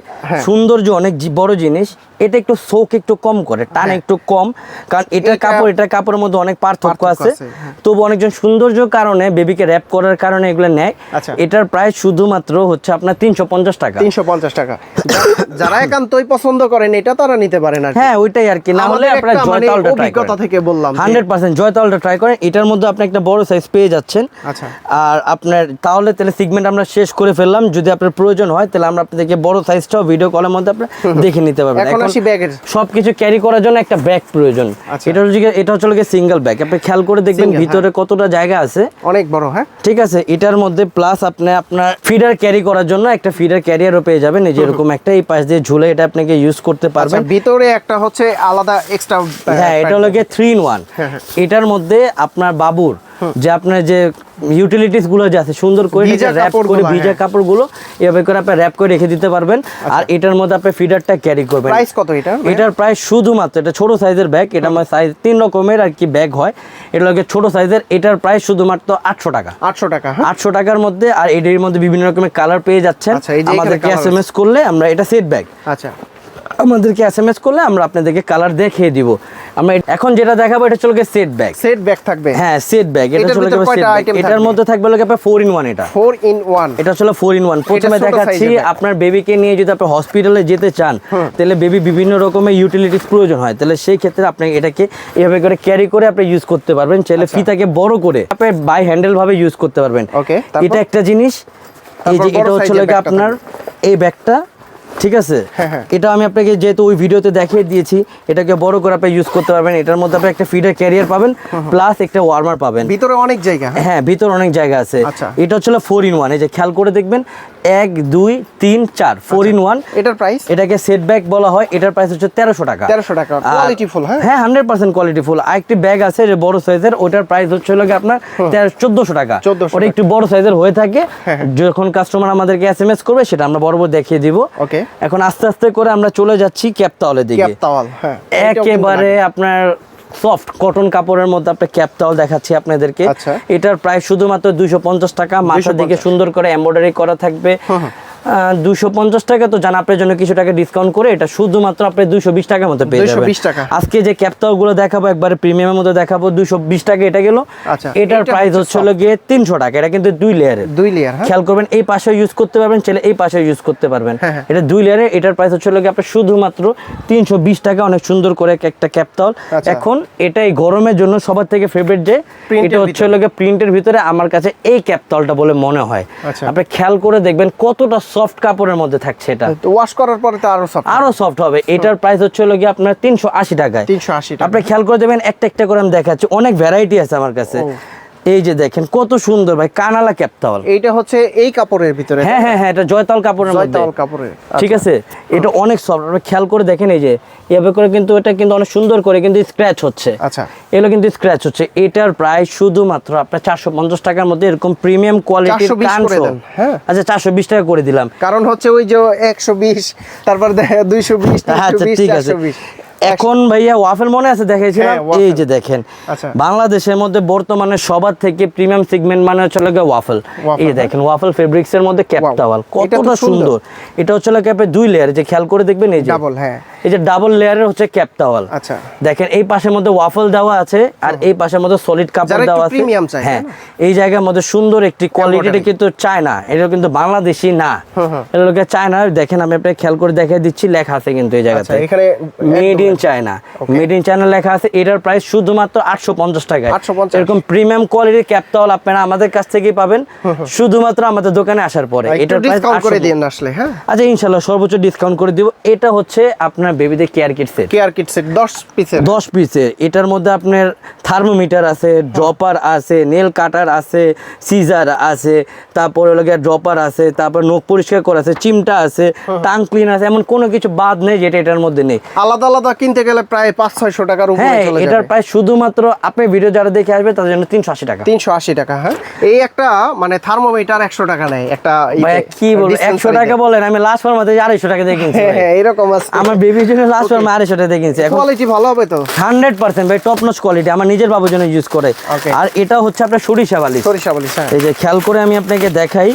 হ্যাঁ। সৌন্দর্য অনেক বড় জিনিস। এটা একটু শোক একটু কম করে, টান হ্যাঁ। একটু কম, কারণ এটার কাপড় এটার কাপড়ের মধ্যে অনেক পার্থক্য আছে। হ্যাঁ। তবু অনেকজন সৌন্দর্য কারণে বেবিকে র্যাপ করার কারণে এগুলো নেয়। আচ্ছা। এটার প্রাইস শুধুমাত্র হচ্ছে আপনার 350 টাকা। 350 টাকা। যারা একান্তই পছন্দ করেন এটা তারা নিতে পারেন আর কি। হ্যাঁ, ওইটাই আর কি। না হলে আমাদের আপনারা একটা জয় মানে তাওয়ালটা ট্রাই অভিজ্ঞতা করেন। থেকে বললাম যে- 100% জয় তাওয়ালটা ট্রাই করেন। এটার মধ্যে আপনি একটা বড় সাইজ পেয়ে যাচ্ছেন। আচ্ছা। আর আপনার তাহলে সেগমেন্ট আমরা শেষ করে ফেললাম। যদি আপনার প্রয়োজন হয় তাহলে আমরা আপনাদেরকে বড় সাইজটাও ভিডিও কলের মধ্যে আপনি দেখে নিতে পারবেন। এখন আসি ব্যাগের। সবকিছু ক্যারি করার জন্য একটা ব্যাগ প্রয়োজন। আচ্ছা। এটা হচ্ছে সিঙ্গেল ব্যাগ। আপনি খেয়াল করে দেখবেন Single, ভিতরে কতটা জায়গা আছে। অনেক বড়, হ্যাঁ। ঠিক আছে, এটার মধ্যে প্লাস আপনি আপনার ফিডার ক্যারি করার জন্য একটা ফিডার ক্যারিয়ারও পেয়ে যাবেন। এই যে এরকম একটা এই পাশ দিয়ে ঝুলে এটা আপনাকে ইউজ করতে আচ্ছা, পারবেন। ভিতরে একটা হচ্ছে আলাদা এক্সট্রা। হ্যাঁ, এটা হলো 3 in 1। হ্যাঁ, হ্যাঁ। এটার মধ্যে আপনার বাবুর যে আপনার যে ইউটিলিটিস গুলো যে আছে সুন্দর করে ভিজা র্যাপ করে কাপড়গুলো, ভিজা হ্যাঁ। কাপড়গুলো এভাবে করে আপনি র্যাপ করে রেখে দিতে পারবেন। আর এটার মধ্যে আপনি ফিডারটা ক্যারি করবেন। প্রাইস কত এটা? এটার প্রাইস শুধুমাত্র, এটা ছোট সাইজের ব্যাগ। এটা আমার সাইজ 3 রকমের আর কি ব্যাগ হয়। এটা লাগে ছোট সাইজের। এটার প্রাইস শুধুমাত্র 800 টাকা। 800 টাকা, হ্যাঁ। 800 টাকার মধ্যে। আর এটার মধ্যে বিভিন্ন রকমের কালার পেয়ে যাচ্ছেন। আচ্ছা, এই যে এখানে আমাদেরকে colour এসএমএস করলে আমরা এটা সেট ব্যাগ, আচ্ছা। আমাদেরকে এসএমএস করলে আমরা আপনাদেরকে কালার দেখিয়ে দিব। আমরা এখন যেটা দেখাবো এটা চলে গেছে সেট ব্যাগ। সেট ব্যাগ থাকবে, হ্যাঁ, সেট ব্যাগ। এটা এটার চলে ভিতর গেছে সেট কয়টা ব্যাগ। item এটার থাকবে? মধ্যে থাকবে লাগে আপনার 4 in 1। এটা 4 in 1। এটা হলো 4 in 1। প্রথমে ছোট দেখাচ্ছি size-এর bag। আপনার বেবিকে নিয়ে যদি আপনি হসপিটালে যেতে চান, তাহলে বেবি বিভিন্ন রকমের ইউটিলিটিস প্রয়োজন হয়, তাহলে সেই ক্ষেত্রে আপনি এটাকে এভাবে করে ক্যারি করে আপনি ইউজ করতে পারবেন। চাইলে ফিতাকে বড় করে আপনি বাই হ্যান্ডেল ভাবে ইউজ করতে পারবেন। Okay, তারপর? এটা একটা জিনিস। এই যে তারপর বড় এটা হচ্ছে size-এর লাগে ব্যাগটা আপনার এই ব্যাগটা, ঠিক আছে। হ্যাঁ, হ্যাঁ। এটা আমি আপনাকে যেহেতু ওই ভিডিওতে দেখিয়ে দিয়েছি, এটাকে বড় করে আপনি ইউজ করতে পারবেন। এটার মধ্যে আপনি একটা ফিডার ক্যারিয়ার পাবেন, প্লাস একটা ওয়ার্মার পাবেন। ভিতরে অনেক জায়গা, হ্যাঁ। হ্যাঁ, ভিতর অনেক জায়গা আছে। আচ্ছা। এটা হচ্ছে 4 in 1। এই যে খেয়াল করে দেখবেন 1 2 3 4 4 in 1। এটার প্রাইস? এটাকে সেট ব্যাগ বলা হয়। এটার প্রাইস হচ্ছে 1300 টাকা। 1300 টাকা, কোয়ালিটি ফুল। হ্যাঁ 100% কোয়ালিটি ফুল। আরেকটি ব্যাগ আছে যে বড় সাইজের, ওটার প্রাইস হচ্ছে হলো আপনার 1400 টাকা। ওটা একটু বড় সাইজের হয়ে থাকে। যখন কাস্টমার আমাদেরকে এসএমএস করবে সেটা আমরা বরাবর দেখিয়ে দিব। ওকে, এখন আস্তে আস্তে করে আমরা চলে যাচ্ছি ক্যাপ টাওয়ালের দিকে। ক্যাপ টাওয়াল, হ্যাঁ, একেবারে আপনার সফট কটন কাপড়ের মধ্যে আপনার ক্যাপ টাওয়াল দেখাচ্ছি আপনাদেরকে। এটার প্রাইস শুধুমাত্র 250 টাকা। মাথার দিকে সুন্দর করে এমব্রয়ডারি করা থাকবে। 250 টাকা তো জানা, আপনার জন্য কিছু টাকা ডিসকাউন্ট করে এটা শুধুমাত্র আপনি 220 টাকার মতো পেয়ে যাবেন। 220 টাকা। আজকে যে ক্যাপ টাওয়াল গুলো দেখাবো একবারে প্রিমিয়ামের মধ্যে দেখাবো। 220 টাকা এটা গেল। এটার প্রাইস হচ্ছে হলো গিয়ে 300 টাকা। এটা কিন্তু 2 লেয়ারের। 2 লেয়ার, খেয়াল করবেন, এই পাশে ইউজ করতে পারবেন, চাইলে এই পাশে ইউজ করতে পারবেন। এটা 2 লেয়ারের। এটার প্রাইস হচ্ছে হলো গিয়ে আপনার শুধুমাত্র 320 টাকা। অনেক সুন্দর করে একটা ক্যাপ টাওয়াল। এখন এটাই গরমের জন্য সবার থেকে ফেভারিট যে এটা হচ্ছে হলো গিয়ে প্রিন্টের ভিতরে আমার কাছে এই ক্যাপ টাওয়ালটা বলে মনে হয়। আপনি খেয়াল করে দেখবেন কতটা সফট কাপড়ের মধ্যে থাকছে। এটা ওয়াশ করার পরে তো আরো সফট হবে। এটার প্রাইস হচ্ছে হলো গিয়ে আপনার 380 টাকায়। 380 টাকা। আপনি খেয়াল করে দেবেন, একটা একটা করে আমি দেখাচ্ছি, অনেক ভ্যারাইটি আছে আমার কাছে। এই যে দেখেন কত সুন্দর ভাই কানালা ক্যাপ টাওয়াল। এইটা হচ্ছে এই কাপড়ের ভিতরে। হ্যাঁ হ্যাঁ হ্যাঁ, এটা জয়তাল কাপড়ের মধ্যে। জয়তাল কাপড়ের, ঠিক আছে। এটা অনেক সফট। আপনি খেয়াল করে দেখেন, এই যে এভাবে করে কিন্তু এটা কিন্তু অনেক সুন্দর করে কিন্তু স্ক্র্যাচ হচ্ছে। আচ্ছা, এগুলো কিন্তু স্ক্র্যাচ হচ্ছে। এটার প্রাইস শুধুমাত্র আপনার 450 টাকার মধ্যে এরকম প্রিমিয়াম কোয়ালিটির কানসো। আচ্ছা 420 টাকা করে দিলাম, কারণ হচ্ছে ওই যে 120, তারপর 220, 320, ঠিক আছে। এখন ভাইয়া ওয়াফেল মনে আছে দেখাইছিলাম, এই যে দেখেন বাংলাদেশের মধ্যে বর্তমানে সবার থেকে প্রিমিয়াম সেগমেন্ট মানে হচ্ছে ওয়াফেল। এই দেখেন ওয়াফেল ফেব্রিক্স এর মধ্যে ক্যাপ টাওয়াল কতটা সুন্দর। এটা হচ্ছে ক্যাপে 2 লেয়ার, যে খেয়াল করে দেখবেন এই যে ডাবল, হ্যাঁ এই যে ডাবল লেয়ারের হচ্ছে ক্যাপ টাওয়াল। আচ্ছা দেখেন এই পাশের মধ্যে ওয়াফেল দেওয়া আছে আর এই পাশের মধ্যে সলিড কাপড় দেওয়া আছে। হ্যাঁ এই জায়গার মধ্যে সুন্দর একটি কোয়ালিটিটা কিন্তু চায়না, এটা কিন্তু বাংলাদেশি না, এটা লোকে চায়না। দেখেন আমি আপনাকে খেয়াল করে দেখিয়ে দিচ্ছি, লেখা আছে কিন্তু এই জায়গাতে এখানে made in China, made in China লেখা আছে। এটার প্রাইস শুধুমাত্র 850 টাকা। এরকম প্রিমিয়াম কোয়ালিটির ক্যাপ টাওয়াল আপনারা আমাদের কাছ থেকেই পাবেন শুধুমাত্র আমাদের দোকানে আসার পরে। এটার প্রাইস ডিসকাউন্ট করে দিন আসলে। হ্যাঁ আচ্ছা ইনশাআল্লাহ সর্বোচ্চ ডিসকাউন্ট করে দিব। এটা হচ্ছে আপনার বেবিদের কেয়ার কিট সেট, 10 পিসের। এটার মধ্যে আপনার থার্মোমিটার আছে, ড্রপার আছে, নেল কাটার আছে, সিজার আছে, তারপরে লাগে ড্রপার আছে, তারপর নখ পরিষ্কার করা আছে, চিমটা আছে, টাং ক্লিন আছে, এমন কোনো কিছু বাদ নেই যেটা এটার মধ্যে নেই। আলাদা আলাদা কিনতে গেলে প্রায় 500-600 টাকার উপরে চলে যাবে। এটার প্রাইস শুধুমাত্র আপনি ভিডিও যারা দেখে আসবে তাদের জন্য 380 টাকা। 380 টাকা। হ্যাঁ এই একটা মানে থার্মোমিটার 100 টাকা নেয় একটা। কি বলবো 100 টাকা বলেন, আমি লাস্ট ফরমাতে 250 টাকা দিয়ে কিনছি। হ্যাঁ এরকম আছে। আমার বেবির জন্য লাস্ট ফরমা 250 টাকা দিয়ে কিনছি। কোয়ালিটি ভালো হবে তো 100% ভাই, টপ নচ কোয়ালিটি। আমার নিজের বাবুর জন্য ইউজ করে। আর এটা হচ্ছে আপনার সরিষা বালিশ। হ্যাঁ এই যে খেয়াল করে আমি আপনাকে দেখাই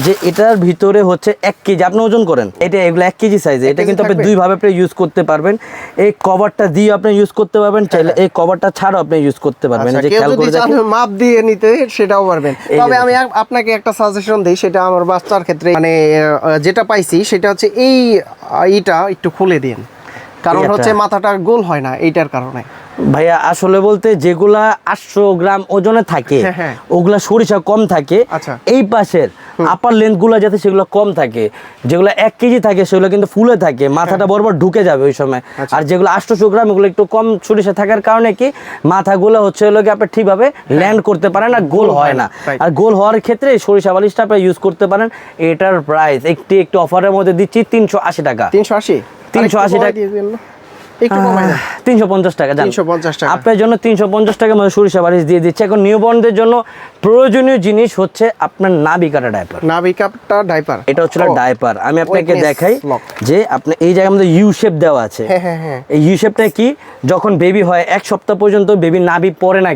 যে এটার ভিতরে হচ্ছে 1 কেজি আপনি ওজন করেন, এটা এগুলো 1 কেজি সাইজে। এটা কিন্তু আপনি দুই ভাবে আপনি ইউজ করতে পারবেন। এই কভারটা দিয়ে আপনি ইউজ করতে পারবেন, চাইলে এই কভারটা ছাড়াও আপনি ইউজ করতে পারবেন। যে খেয়াল করে দেখেন মাপ দিয়ে নিতে সেটাও পারবেন। তবে আমি আপনাকে একটা সাজেশন দেই, সেটা আমার বাচ্চার ক্ষেত্রে মানে যেটা পাইছি সেটা হচ্ছে এই ইটা একটু খুলে দিন, কারণ হচ্ছে মাথাটা গোল হয় না এইটার কারণে। ভাইয়া আসলে বলতে যেগুলা 800 গ্রাম ওজনে থাকে ওগুলা সরিষা কম থাকে। এই পাশের আপার লেন্থ গুলা যাতে সেগুলো কম থাকে, যেগুলো 1 কেজি থাকে সেগুলো কিন্তু ফুলে থাকে, মাথাটা বরাবর ঢুকে যাবে ওই সময়। আর যেগুলো 800 গ্রাম এগুলো একটু কম সরিষা থাকার কারণে কি মাথাগুলো হচ্ছে হলো কি আপনি ঠিকভাবে ল্যান্ড করতে পারেন না, গোল হয় না। আর গোল হওয়ার ক্ষেত্রে সরিষা বালিশটা আপনি ইউজ করতে পারেন। এটার প্রাইস একটু অফারের মধ্যে দিচ্ছি 380 টাকা। 380 টাকা, 350 টাকা। আপনার জন্য 350 টাকার মধ্যে সরিষা বালিশ দিয়ে দিচ্ছে। এখন নিউবর্নদের জন্য প্রয়োজনীয় জিনিস হচ্ছে আপনার নাভি কাটা ডাইপার। এটা হচ্ছে ডাইপার। আমি আপনাকে দেখাই যে আপনি এই জায়গার মধ্যে ইউ শেপ দেওয়া আছে। এই ইউ শেপটা কি, যখন বেবি হয় 1 সপ্তাহ পর্যন্ত বেবি নাভি পড়ে না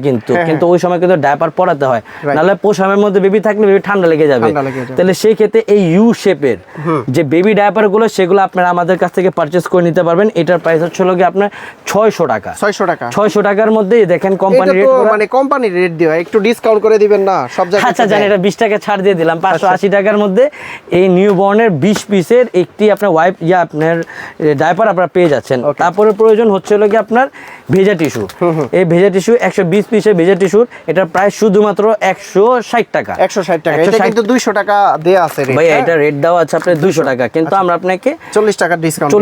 কিন্তু ওই সময় কিন্তু ডাইপার পরাতে হয়, নাহলে পোষামের মধ্যে বেবি থাকলে বেবি ঠান্ডা লেগে যাবে। তাহলে সেই ক্ষেত্রে এই ইউ শেপের যে বেবি ডাইপার গুলো সেগুলো আপনারা আমাদের কাছ থেকে পারচেজ করে নিতে পারবেন। এটার প্রাইস হচ্ছে আপনার 600 টাকা। 600 টাকার মধ্যে দেখেন কোম্পানি রেট, মানে কোম্পানি রেট দিও, একটু ডিসকাউন্ট করে দিবেন না সব জায়গায়। আচ্ছা জানি এটা 20 টাকা ছাড় দিয়ে দিলাম। 580 টাকার মধ্যে এই নিউবর্নের 20 পিসের একটি আপনার ওয়াইপ আপনার ডাইপার আপনারা পেয়ে যাচ্ছেন। তারপরে প্রয়োজন হচ্ছে হলো কি আপনার ভেজা টিস্যু। এই ভেজা টিস্যু 120 পিসের ভেজা টিস্যুর এটার প্রাইস শুধুমাত্র 160 টাকা। 160 টাকা। এটা কিন্তু 200 টাকা দেয়া আছে রেট। ভাই এটা রেট দেওয়া আছে আপনার 200 টাকা, কিন্তু আমরা আপনাকে 40 টাকা ডিসকাউন্ট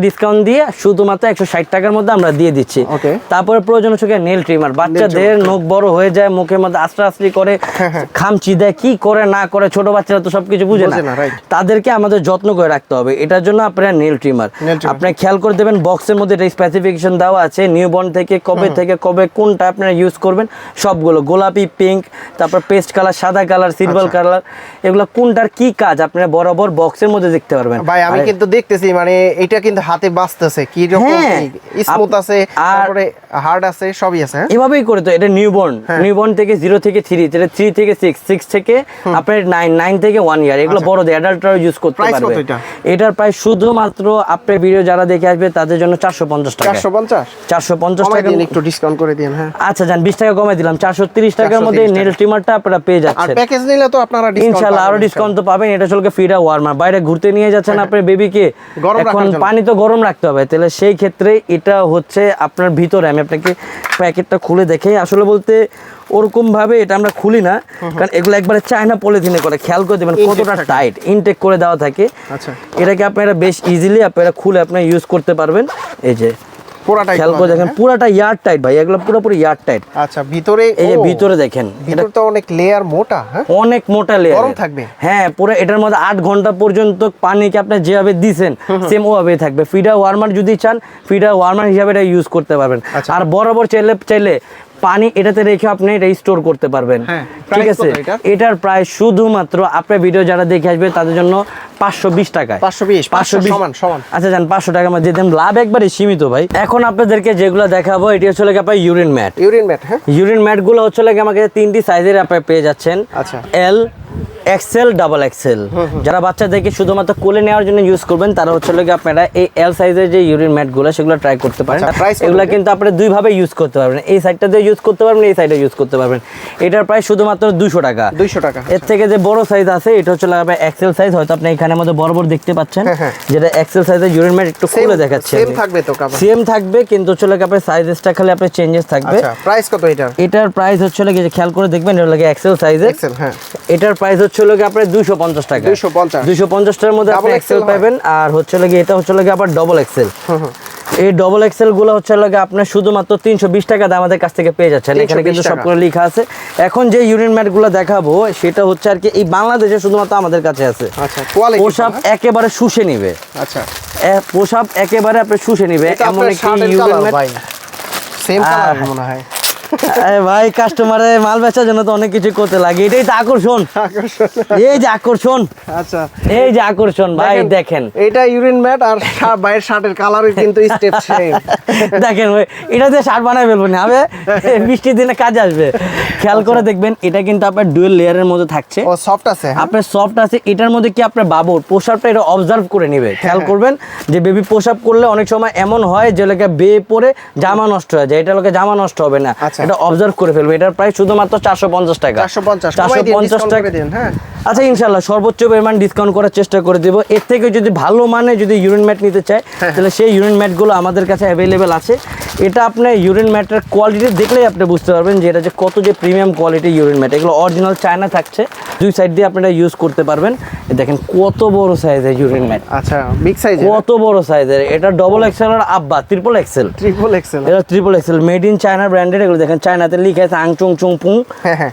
ডিসকাউন্ট দিয়ে শুধুমাত্র 160 260 টাকার মধ্যে আমরা দিয়ে দিচ্ছি। ওকে। তারপরে প্রয়োজন হচ্ছে নেল ট্রিমার, বাচ্চাদের নখ বড় হয়ে যায়, মুখের মধ্যে আস্তে করে খামচি দেয়, কি করে না করে, ছোট বাচ্চারা তো সবকিছু বুঝে না, তাদেরকে আমাদের যত্ন করে রাখতে হবে। এটার জন্য আপনারা নেল ট্রিমার আপনি খেয়াল করে দেবেন, বক্সের মধ্যে এটা স্পেসিফিকেশন দেওয়া আছে, নিউবর্ন থেকে কবে কোনটা আপনারা ইউজ করবেন সবগুলো, গোলাপি, পিঙ্ক, তারপর পেস্ট কালার, সাদা কালার, সিলভার কালার, এগুলো কোনটার কি কাজ আপনারা বরাবর বক্সের মধ্যে দেখতে পারবেন। ভাই আমি কিন্তু দেখতেছি মানে এটা কিন্তু হাতে বাজতেছে, কি রকম স্মুথ আছে, তারপরে হার্ড আছে, সবই আছে। এভাবেই করে তো এটা নিউবর্ন থেকে 0 থেকে 3, এটা 3 থেকে 6 থেকে আপনার 9 থেকে 1 ইয়ার, এগুলো বড়দের অ্যাডাল্টরাও ইউজ করতে পারবে। এটার প্রায় শুধুমাত্র আপনার ভিডিও যারা দেখে আসবে তাদের জন্য 450 টাকা। 450 টাকা একটু ডিসকাউন্ট করে দিন। হ্যাঁ আচ্ছা জান, 20 টাকা কমাই দিলাম, 430 টাকার মধ্যে নেল ট্রিমারটা আপনারা পেয়ে যাচ্ছেন। আর প্যাকেজ নিলে তো আপনারা ইনশাআল্লাহ আরো ডিসকাউন্ট তো পাবেন। এটা চলকে ফিডা ওয়ার্মার, বাইরে ঘুরতে নিয়ে যাচ্ছেন আপনার বেবিকে, এখন পানি তো গরম রাখতে হবে, তাহলে সেই ক্ষেত্রে এটা হচ্ছে আপনার ভিতরে, আমি আপনাকে প্যাকেটটা খুলে দেখে, আসলে বলতে ওরকম ভাবে এটা আমরা খুলি না, কারণ এগুলো একবারে চায়না পলিথিনে করে, খেয়াল করে দেবেন কতটা টাইট ইনটেক করে দেওয়া থাকে। আচ্ছা, এটাকে আপনারা বেশ ইজিলি আপনারা খুলে আপনারা ইউজ করতে পারবেন। এই যে পুরাটা খেয়াল করে দেখেন, পুরাটা ইয়ার টাইট ভাই, এগুলো পুরোপুরি ইয়ার টাইট। আচ্ছা, ভিতরে এই যে ভিতরে দেখেন, এটা তো অনেক লেয়ার মোটা। হ্যাঁ অনেক মোটা লেয়ার, গরম থাকবে। হ্যাঁ পুরো এটার মধ্যে 8 ঘন্টা পর্যন্ত পানিকে আপনি যেভাবে দিবেন সেম ওভাবে থাকবে। ফিডার ওয়ার্মার যদি চান, ফিডার ওয়ার্মার হিসাবে এটা ইউজ করতে পারবেন। আর বরাবর চাইলে পানি এটাতে রেখে আপনি এটা স্টোর করতে পারবেন। ঠিক আছে, এটার প্রায় শুধুমাত্র আপনার ভিডিও যারা দেখে আসবে তাদের জন্য 520 টাকায়। 520 সমান। আচ্ছা জান, 500 টাকার মধ্যে দেন, লাভ একবারে সীমিত ভাই। এখন আপনাদেরকে যেগুলো দেখাবো এটি হচ্ছে লাগে আপনার ইউরিন ম্যাট। হ্যাঁ, ইউরিন ম্যাট গুলো হচ্ছে লাগে আমাকে 3টি সাইজের আপনারা পেয়ে যাচ্ছেন। আচ্ছা, এল, এক্সেল, ডাবল এক্সেল। যারা বাচ্চাদেরকে শুধুমাত্র কোলে নেওয়ার জন্য ইউজ করবেন তারা হচ্ছে লাগে আপনারা এই এল সাইজের যে ইউরিন ম্যাট গুলো সেগুলো ট্রাই করতে পারেন। এগুলো কিন্তু আপনারা দুই ভাবে ইউজ করতে পারবেন, এই সাইডটা দিয়ে ইউজ করতে পারবেন, এই সাইডে ইউজ করতে পারবেন। এটার প্রায় শুধুমাত্র 200 টাকা। এর থেকে যে বড় সাইজ আছে এটা হচ্ছে লাগে এক্সেল সাইজ, হয়তো আপনি এখানে মধ্যে বড় দেখতে পাচ্ছেন, যেটা এক্সেল সাইজের ইউরিন ম্যাট, একটু খুলে দেখাচ্ছি। সেম থাকবে তো কাপড়? সেম থাকবে, কিন্তু হচ্ছে লাগে আপনার সাইজটা খালি আপনার চেঞ্জেস থাকবে। আচ্ছা, প্রাইস কত এটার? এটার প্রাইস হচ্ছে লাগে যে খেয়াল করে দেখবেন, এটা লাগে এক্সেল সাইজের। হ্যাঁ, এটার প্রাইস হচ্ছে লাগে আপনার 250 টাকা। 250 টাকার মধ্যে আপনি এক্সেল পাবেন। আর হচ্ছে লাগে এটা হচ্ছে লাগে আবার ডবল এক্সেল। এই ডবল এক্সেল গুলো হচ্ছে লাগে আপনার শুধুমাত্র 320 টাকা দিয়ে আমাদের কাছ থেকে পেয়ে যাচ্ছেন। এখানে কিন্তু সব করে লেখা আছে। এখন যে ইউরিন ম্যাট গুলো দেখাবো সেটা হচ্ছে আর কি এই বাংলাদেশে শুধুমাত্র আমাদের কাছে আছে। আচ্ছা, কোয়ালিটি পোশাক একেবারে শুষে নিবে। আচ্ছা, পোশাক একেবারে আপনি শুষে নিবে, এমন একটি ইউরিন ম্যাট। সেম কালার মনে হয়। ভাই কাস্টমারে মাল বেচার জন্য তো অনেক কিছু করতে লাগে, এটাই তো আকর্ষণ। এই যে আকর্ষণ, আচ্ছা এই যে আকর্ষণ ভাই, দেখেন এটা ইউরিন ম্যাট আর বাইরের শার্টের কালারই কিন্তু স্টেপ সেম। দেখেন ভাই, এটা দিয়ে শার্ট বানাই ফেলবো না, হবে বৃষ্টির দিনে কাজে আসবে। খেয়াল করে দেখবেন, এটা কিন্তু আপনার ডুয়েল লেয়ারের মধ্যে থাকছে। ও সফট আছে, আপনার সফট আছে। এটার মধ্যে কি আপনার বাবুর পোশাকটা এটা অবজার্ভ করে নেবে। খেয়াল করবেন যে বেবি পোশাক করলে অনেক সময় এমন হয় যে লোকে বেয়ে পরে জামা নষ্ট হয়ে যায়, এটা লোকে জামা নষ্ট হবে না, এটা অবজার্ভ করে ফেলবে। এটার প্রাইস শুধুমাত্র 450 টাকা। 450 টাকা। হ্যাঁ, আচ্ছা ইনশাআল্লাহ সর্বোচ্চ পরিমাণ ডিসকাউন্ট করার চেষ্টা করে দেব। এর থেকে যদি ভালো মানে যদি ইউরিন ম্যাট নিতে চায় তাহলে সেই ইউরিন ম্যাটগুলো আমাদের কাছে অ্যাভেলেবেল আছে। এটা আপনার ইউরিন ম্যাটের কোয়ালিটি দেখলেই আপনি বুঝতে পারবেন যে এটা যে কত যে প্রিমিয়াম কোয়ালিটি ইউরিন ম্যাট। এগুলো অরিজিনাল চায়না থাকছে, দুই সাইড দিয়ে আপনারা ইউজ করতে পারবেন। দেখেন কত বড় সাইজের ইউরিন ম্যাট। আচ্ছা, বিগ সাইজ, কত বড় সাইজের। এটা ডবল এক্সেল আর আব্বা ট্রিপল এক্সেল। এটা triple Excel, made in China branded. এগুলো দেখেন চায়নাতে লিখে আছে আং চুং চুং পুং।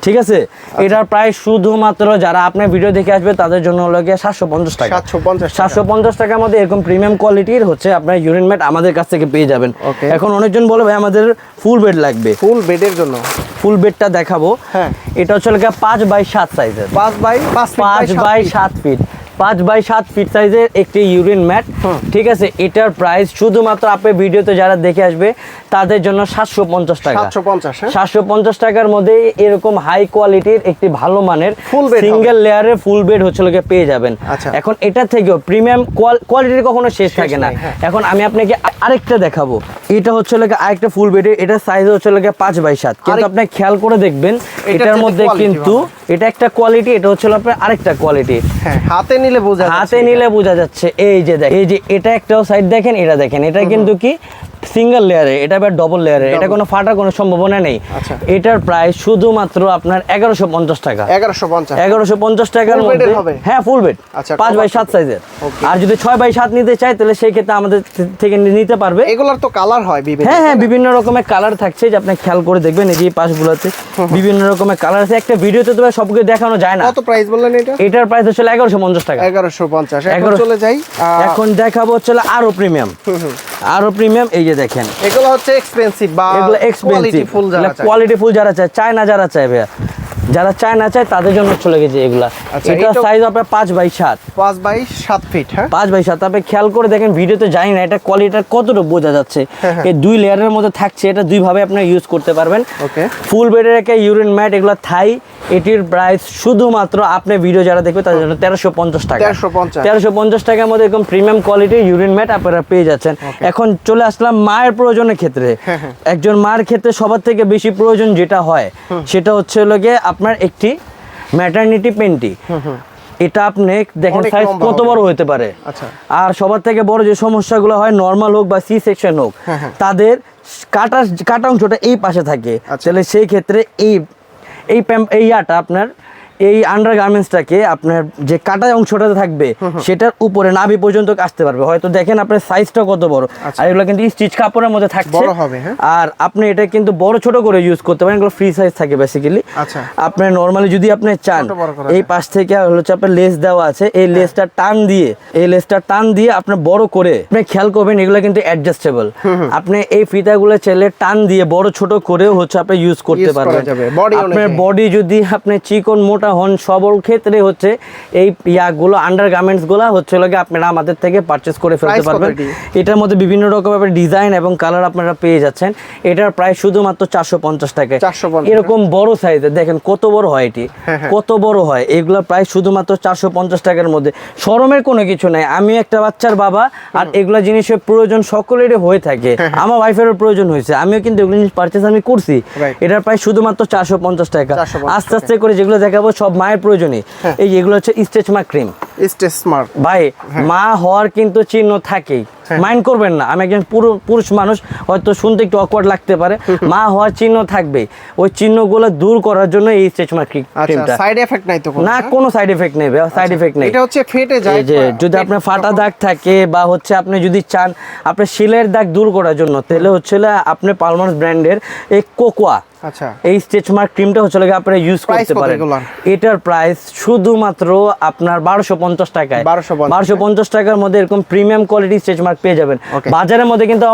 ঠিক আছে, এটার প্রায় শুধুমাত্র যারা আপনার ভিডিও দেখে আসবে তাদের জন্য হলো গিয়ে 750 টাকা। 750 টাকার মধ্যে এরকম প্রিমিয়াম কোয়ালিটির হচ্ছে আপনার ইউরিন ম্যাট আমাদের কাছ থেকে পেয়ে যাবেন। এখন অনেকজন বলে ভাই আমাদের ফুল বেড লাগবে। ফুল বেডের জন্য ফুল বেডটা দেখাবো। এটা হচ্ছে 5x7 সাইজের, 5x7 ফিট, 5x7 ফিট সাইজের একটি ইউরিন ম্যাট। ঠিক আছে, এটার প্রাইস শুধুমাত্র আপনি ভিডিওতে যারা দেখে আসবে তাদের জন্য 750 টাকা। 750 টাকার মধ্যে এরকম হাই কোয়ালিটির একটি ভালো মানের সিঙ্গেল লেয়ারের ফুল বেড হচ্ছে লোকে পেয়ে যাবেন। এখন এটা থেকেও প্রিমিয়াম কোয়ালিটির কখনো শেষ থাকে না। এখন আমি আপনাকে আরেকটা দেখাবো। এটা হচ্ছে লোকে আরেকটা ফুল বেডের, এটা সাইজ হচ্ছে লোকে 5x7। কিন্তু আপনি খেয়াল করে দেখবেন এটার মধ্যে কিন্তু এটা একটা কোয়ালিটি, এটা হচ্ছে আপনার আরেকটা কোয়ালিটি। হাতে নিলে বোঝা যাচ্ছে। এই যে দেখেন, এই যে এটা একটাও সাইড দেখেন, এটা দেখেন, এটা কিন্তু কি সিঙ্গেল লেয়ারে, এটা আবার ডবল লেয়ারে, এটা কোনো ফাটার কোনো সম্ভাবনা নেই। আচ্ছা। এটার প্রাইস শুধুমাত্র আপনার 1150 টাকা। 1150 1150 টাকার Full bed মধ্যে এর হবে? হ্যাঁ ফুল বেড, আচ্ছা, 5x7 সাইজের। Okay. আর যদি 6x7 নিতে চাই তাহলে সেই ক্ষেত্রে আমাদের থেকে নিতে পারবে। এগুলোর তো কালার হয় বিভিন্ন। হ্যাঁ হ্যাঁ, বিভিন্ন রকমের কালার থাকছে, যে আপনি খেয়াল করে দেখবেন এই যে এই পাশগুলোতে বিভিন্ন রকমের কালার আছে। একটা ভিডিওতে তো সবকে দেখানো যায় না। কত প্রাইস বললেন এটা? এটার প্রাইস হচ্ছে 1150 টাকা। 1150। এখন 11 চলে যাই এখন দেখাবো হচ্ছে আরো প্রিমিয়াম, আরো প্রিমিয়াম। এই যে দেখেন, এগুলো হচ্ছে এক্সপেন্সিভ বা এগুলো এক্সপেন্সিভ, ফুল যারা চায়। কোয়ালিটি ফুল যারা চায়, চায়না যারা চায় ভাইয়া, যারা চায়না চায় তাদের জন্য চলে গেছে এগুলা। আচ্ছা, এটা এটা- সাইজ আপনার 5x7, 5x7 ফিট। হ্যাঁ 5x7। আপনি খেয়াল করে দেখেন, ভিডিওতে জানি না এটা কোয়ালিটিটা কতটুকু বোঝা যাচ্ছে। এই 2 লেয়ারের মধ্যে থাকছে, এটা দুই ভাবে আপনি ইউজ করতে পারবেন। ওকে। ফুল বেডের একটা ইউরিন ম্যাট, এগুলো থাই। এটির প্রাইস শুধুমাত্র আপনি ভিডিও যারা দেখবে তাদের জন্য 1350 টাকা। 1350 টাকার মধ্যে এরকম প্রিমিয়াম কোয়ালিটির ইউরিন ম্যাট আপনারা পেয়ে যাচ্ছেন। এখন চলে আসলাম মায়ের প্রয়োজনের ক্ষেত্রে। একজন মার ক্ষেত্রে সবার থেকে বেশি প্রয়োজন যেটা হয় সেটা হচ্ছে হলো গিয়ে আপনার একটি ম্যাটারনিটি পেন্টি। এটা আপনি দেখেন অনেক সাইজ লম্বা কত হবে। বড় হতে পারে। আচ্ছা। আর সবার থেকে বড় যে সমস্যাগুলো হয়, নর্মাল হোক বা সি সেকশন হোক, তাদের কাটা অংশটা এই পাশে থাকে। আচ্ছা। তাহলে সেই ক্ষেত্রে এই ইয়াটা আপনার এই আন্ডার গার্মেন্টসটাকে আপনার যে কাটা অংশটাতে থাকবে সেটার উপরে নাভি পর্যন্ত আসতে পারবে। হয়তো দেখেন আপনার সাইজটা কত বড়। আর এগুলো কিন্তু স্টিচ কাপড়ের মধ্যে থাকছে, বড় হবে। হ্যাঁ আর আপনি এটা কিন্তু বড় ছোট করে ইউজ করতে পারেন। এগুলো ফ্রি সাইজ থাকে বেসিক্যালি। আচ্ছা। আপনি নরমালি যদি আপনি চান, ছোট বড় করা এই পাশ থেকে হচ্ছে আপনার লেস দেওয়া আছে, এই লেসটা টান দিয়ে আপনি বড় করে আপনি খেয়াল করবেন এগুলো কিন্তু অ্যাডজাস্টেবল। আপনি এই ফিতাগুলো চাইলে টান দিয়ে বড় ছোট করেও হচ্ছে আপনি ইউজ করতে Use করা পারবেন। যাবে, body আপনার অনুযায়ী। বডি যদি আপনি চিকন মোটা হন, সবল ক্ষেত্রে হচ্ছে এই ইয়াগুলো আন্ডার গার্মেন্টস গুলো হচ্ছে লাগে আপনারা আমাদের থেকে পারচেজ করে ফেলতে Price কত পারবেন। এটি? এটার মধ্যে বিভিন্ন রকমের ডিজাইন এবং কালার আপনারা পেয়ে যাচ্ছেন। এটার প্রাইস শুধুমাত্র 450 টাকা। 450 এরকম বড় সাইজের দেখেন কত বড় হয় এটি, কত বড় হয়। এগুলোর প্রাইস শুধুমাত্র 450 টাকার মধ্যে। শরমের কোনো কিছু নাই। আমি একটা বাচ্চার বাবা, আর এগুলা জিনিসের প্রয়োজন সকলেরই হয়ে থাকে। আমার ওয়াইফেরও প্রয়োজন হয়েছে, আমিও কিন্তু এগুলো জিনিস পারচেজ আমি করছি। Right. এটার প্রাইস শুধুমাত্র 450 টাকা। 450 আস্তে আস্তে করে যেগুলো দেখাবো সব মায়ের প্রয়োজনে। এই যেগুলো হচ্ছে স্টেচ মার্ক ক্রিম। Stage smart. ভাই, মা হওয়ার কিন্তু চিহ্ন থাকেই, মাইন্ড করবেন না। আমি একজন পুরুষ মানুষ, হয়তো শুনতে একটু অকওয়ার্ড লাগতে পারে, মা হওয়ার চিহ্ন থাকবে। ওই চিহ্নগুলো দূর করার জন্য এই স্টেচ মার্ক আচ্ছা, ক্রিমটা। সাইড এফেক্ট নাই তো কোনো? না, কোনো সাইড এফেক্ট নেই, সাইড এফেক্ট নেই। এটা হচ্ছে ফেটে যায়। এই যে যদি আপনার ফাটা দাগ থাকে বা হচ্ছে আপনি যদি চান আপনার শিলের দাগ দূর করার জন্য, তাহলে হচ্ছে আপনি পালমার্স ব্র্যান্ডের এই কোকোয়া আচ্ছা। এই স্টেচ মার্ক ক্রিমটা হচ্ছে আপনারা ইউজ Price করতে কত পারেন। এগুলার? এটার প্রাইস শুধুমাত্র আপনার 1250 টাকায়। 1250 টাকার মধ্যে এরকম প্রিমিয়াম কোয়ালিটি স্টেচ মার্ক পেয়ে যাবেন। Okay. বাজারের মধ্যে কিন্তু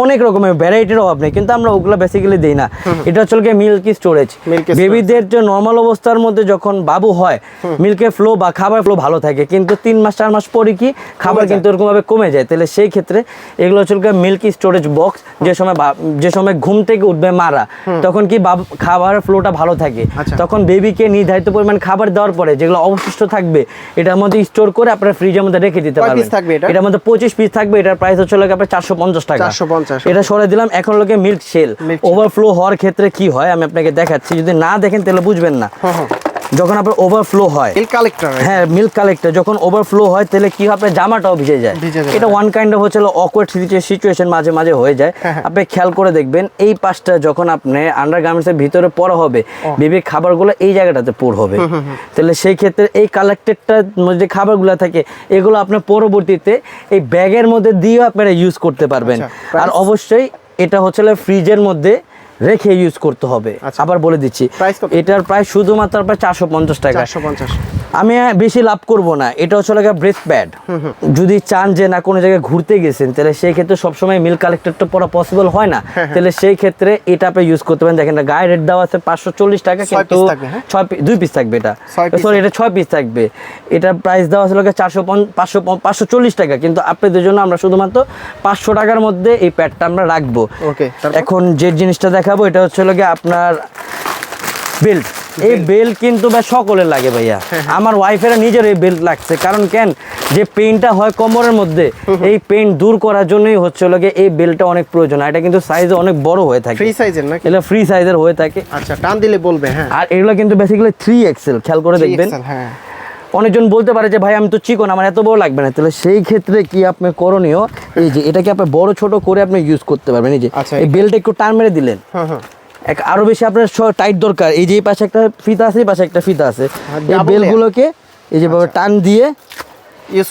অনেক রকমের ভ্যারাইটির অভাব নেই, কিন্তু আমরা ওগুলো বেসিক্যালি দেই না। এটা হচ্ছে মিল্কি স্টোরেজ। Milky বেবিদের যে নর্মাল অবস্থার মধ্যে যখন বাবু হয়, মিল্কের ফ্লো বা খাবার ফ্লো ভালো থাকে, কিন্তু 3 মাস 4 মাস পরে কি খাবার কিন্তু এরকম ভাবে কমে যায়। তাহলে সেই ক্ষেত্রে এগুলো হচ্ছে মিল্কি স্টোরেজ বক্স। যে সময় ঘুম থেকে উঠবে মারা, তখন কি খাবারের ফ্লোটা ভালো থাকে। আচ্ছা। তখন বেবিকে নির্ধারিত পরিমাণ খাবার দেওয়ার পরে যেগুলো অবশিষ্ট থাকবে এটার মধ্যে স্টোর করে আপনারা ফ্রিজের মধ্যে রেখে দিতে কয় পারবেন। piece থাকবে এটা? এটার মধ্যে 25 পিস থাকবে। এটার প্রাইস হচ্ছে আপনার 450 টাকা। 450। এটা সরে দিলাম। এখন লোকে মিল্ক শেল ওভারফ্লো হওয়ার ক্ষেত্রে কি হয় আমি আপনাকে দেখাচ্ছি, যদি না দেখেন তাহলে বুঝবেন না। যখন আপনার ওভারফ্লো হয়, মিল্ক কালেক্টর। হ্যাঁ মিল্ক কালেক্টর যখন ওভারফ্লো হয় তাহলে কি হয়, আপনার জামাটাও ভিজে যায়। ভিজে যায়। এটা ওয়ান কাইন্ড অফ হচ্ছে অকওয়ার্ড সিচুয়েশন মাঝে মাঝে হয়ে যায়। আপনি খেয়াল করে দেখবেন এই পাশটা যখন আপনি আন্ডার গার্মেন্টসের ভিতরে পরা হবে, বেবির খাবারগুলো এই জায়গাটাতে পুর হবে। তাহলে সেই ক্ষেত্রে এই কালেক্টেডটার মধ্যে যে খাবারগুলো থাকে এগুলো আপনার পরবর্তীতে এই ব্যাগের মধ্যে দিয়েও আপনারা ইউজ করতে পারবেন। আচ্ছা, আর অবশ্যই এটা হচ্ছে ফ্রিজের মধ্যে রেখে ইউজ করতে হবে। আচ্ছা। আবার বলে দিচ্ছি, Price কত? এটার প্রায় শুধুমাত্র আপনার 450 টাকা। 450। আমি বেশি লাভ করব না। এটা হচ্ছে ব্রেস্ট প্যাড। যদি চান যে না কোনো জায়গায় ঘুরতে গেছেন, তাহলে সেই ক্ষেত্রে সবসময় মিল্ক কালেক্টরটা পরা পসিবল হয় না, তাহলে সেই ক্ষেত্রে এটা আপনি ইউজ করতে পারেন। দেখেন গায়ে রেট দেওয়া আছে 540 টাকা, কিন্তু 2 পিস থাকবে। এটা সরি, এটা 6 পিস থাকবে। এটার প্রাইস দেওয়া আছে 540 টাকা, কিন্তু আপনাদের জন্য আমরা শুধুমাত্র 500 টাকার মধ্যে এই প্যাডটা আমরা রাখবো। ওকে। এখন যে জিনিসটা দেখাবো এটা হচ্ছে আপনার বেল্ট। এই বেল্ট কিন্তু ভাই সকলের লাগে ভাইয়া। আমার ওয়াইফের নিজের এই বেল্ট লাগছে, কারণ কেন যে পেইনটা হয় কোমরের মধ্যে, এই পেইন দূর করার জন্যই হচ্ছে এই বেল্টটা অনেক প্রয়োজন। এটা কিন্তু সাইজে অনেক বড় হয়ে থাকে, ফ্রি সাইজের নাকি? এটা ফ্রি সাইজের হয়ে থাকে। আচ্ছা, টান দিলে বলবে। হ্যাঁ, আর এগুলো কিন্তু বেসিক্যালি 3XL, খেয়াল করে দেখবেন। হ্যাঁ, অনেকজন বলতে পারে যে ভাই আমি তো চিকন, আমার এত বড় লাগবে না, তাহলে সেই ক্ষেত্রে কি আপনার করণীয়, এই যে এটাকে আপনি বড় ছোট করে আপনি ইউজ করতে পারবেন। এই যে আচ্ছা, এই বেল্টটা একটু টান মেরে দিলেন, আরো বেশি আপনার টাইট দরকার, এই যে এই পাশে একটা ফিতা আছে, এই পাশে একটা ফিতা আছে, এই বেলগুলোকে এই যে টান দিয়ে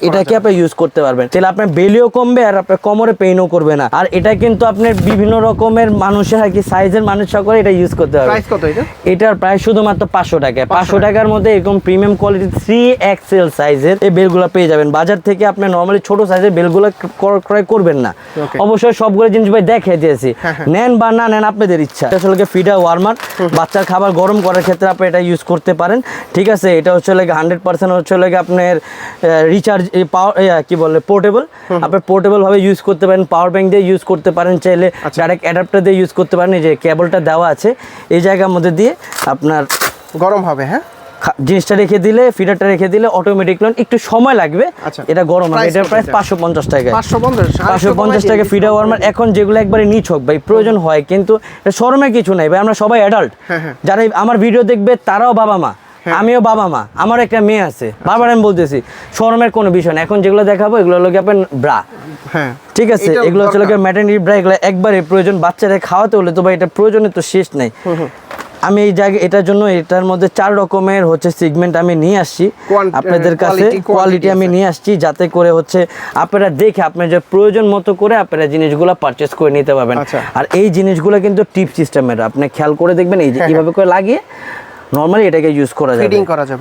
এটাকে আপনি ইউজ করতে পারবেন, তাহলে আপনার বেলিও কমবে আর আপনার কোমরে পেইনও করবে না। আর এটা কিন্তু আপনার বিভিন্ন রকমের মানুষের আর কি সাইজের মানুষ করে এটা ইউজ করতে পারবে। প্রাইস কত এটা? এটার প্রায় শুধুমাত্র 500 টাকা। 500 টাকার মধ্যে এরকম প্রিমিয়াম কোয়ালিটি 3XL সাইজের এই বেলগুলো পেয়ে যাবেন। বাজার থেকে আপনি নরমালি ছোট সাইজের বেলগুলো ক্রয় করবেন না। অবশ্যই সবগুলো জিনিস ভাই দেখিয়ে দিয়েছি, নেন বা না নেন আপনাদের ইচ্ছা। এটা হচ্ছে ফিডা ওয়ার্মার, বাচ্চার খাবার গরম করার ক্ষেত্রে আপনি এটা ইউজ করতে পারেন, ঠিক আছে। এটা হচ্ছে 100% হচ্ছে আপনার রিচার্জ পাওয়ার কি বলে পোর্টেবল, আপনি পোর্টেবল ভাবে ইউজ করতে পারেন, পাওয়ার ব্যাংক দিয়ে ইউজ করতে পারেন, চাইলে ডাইরেক্ট অ্যাডাপ্টার দিয়ে ইউজ করতে পারেন। এই যে কেবলটা দেওয়া আছে এই জায়গার মধ্যে দিয়ে আপনার গরম হবে, হ্যাঁ জিনিসটা রেখে দিলে, ফিডারটা রেখে দিলে অটোমেটিক একটু সময় লাগবে, এটা গরম হবে। এটার প্রাইস 550 টাকা। 550 টাকা ফিডা ওয়ার্মার। এখন যেগুলো একবারে নিছক ভাই প্রয়োজন হয়, কিন্তু শরমের কিছু নাই ভাই, আমরা সবাই অ্যাডাল্ট, যারা আমার ভিডিও দেখবে তারাও বাবা মা, আমিও বাবা মা, আমার একটা মেয়ে আছে, বারবার আমি বলতেছি শরমের কোনো বিষয় না। এখন যেগুলো দেখাবো এগুলো লোকে আপনার ব্রা, ঠিক আছে, এগুলো হচ্ছে লোকে ম্যাটারনিটি ব্রা, এগুলো একবারে প্রয়োজন। বাচ্চাদের খাওয়াতে হলে তো ভাই এটা প্রয়োজনের তো শেষ নাই। আমি এই জায়গায় এটার জন্য এটার মধ্যে 4 রকমের হচ্ছে সিগমেন্ট আমি নিয়ে আসছি আপনাদের কাছে, কোয়ালিটি আমি নিয়ে আসছি, যাতে করে হচ্ছে আপনারা দেখে আপনার যে প্রয়োজন মতো করে আপনারা জিনিসগুলো পারচেস করে নিতে পারবেন। আর এই জিনিসগুলো কিন্তু টিপ সিস্টেমের, আপনি খেয়াল করে দেখবেন এই যে এইভাবে করে লাগিয়ে নরমালি এটাকে ইউজ করা যাবে,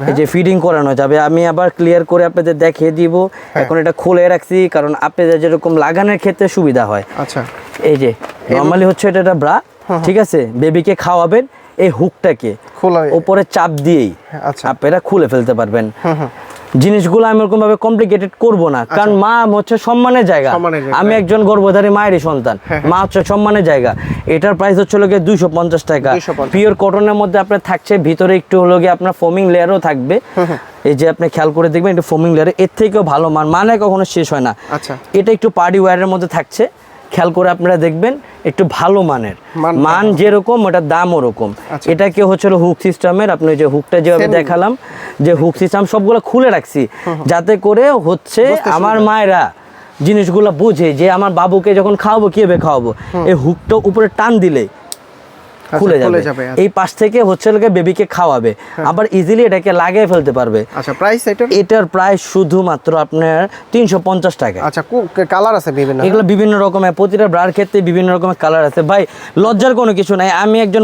এই যে ফিডিং করানো যাবে। আমি আবার ক্লিয়ার করে আপনাদের দেখিয়ে দিব। এখন এটা খুলে রাখছি কারণ আপনাদের যেরকম লাগানোর ক্ষেত্রে সুবিধা হয়। আচ্ছা, এই যে নরমালি হচ্ছে এটা ব্রা, ঠিক আছে, বেবিকে খাওয়াবেন, এই হুকটাকে উপরে চাপ দিয়েই আপনারা খুলে ফেলতে পারবেন। জিনিসগুলো আমি ওরকম ভাবে কমপ্লিকেটেড করব না, কারণ মা হচ্ছে সম্মানের জায়গা, আমি একজন গর্ভধারী মায়েরই সন্তান, মা হচ্ছে সম্মানের জায়গা। এটার প্রাইস হচ্ছে 250 টাকা। পিওর কটনের মধ্যে আপনার থাকছে, ভিতরে একটু হলো গিয়ে আপনার ফোমিং লেয়ারও থাকবে। এই যে আপনি খেয়াল করে দেখবেন একটু ফোমিং লেয়ার, এর থেকেও ভালো মান, মানে কখনো শেষ হয় না। এটা একটু পার্টি ওয়্যারের মধ্যে থাকছে, খেয়াল করে আপনারা দেখবেন একটু ভালো মানের, মান যেরকম ওটার দাম ওরকম। এটাকে হচ্ছে হুক সিস্টেমের, আপনি যে হুকটা যেভাবে দেখালাম, যে হুক সিস্টেম সবগুলো খুলে রাখছি যাতে করে হচ্ছে আমার মায়েরা জিনিসগুলো বুঝে যে আমার বাবুকে যখন খাওয়াবো কিভাবে খাওয়াবো, এই হুকটা উপরে টান দিলে খুলে যাবে, এই পাশ থেকে হচ্ছে বেবিকে খাওয়াবে, আবার ইজিলি এটাকে লাগিয়ে ফেলতে পারবে। আচ্ছা, প্রাইস এটার প্রাইস শুধুমাত্র আপনার 350 টাকা। আচ্ছা, কালার আছে বিভিন্ন, এগুলো বিভিন্ন রকমের, প্রতিটা ব্রার ক্ষেত্রে বিভিন্ন রকমের কালার আছে। ভাই লজ্জার কোনো কিছু নাই, আমি একজন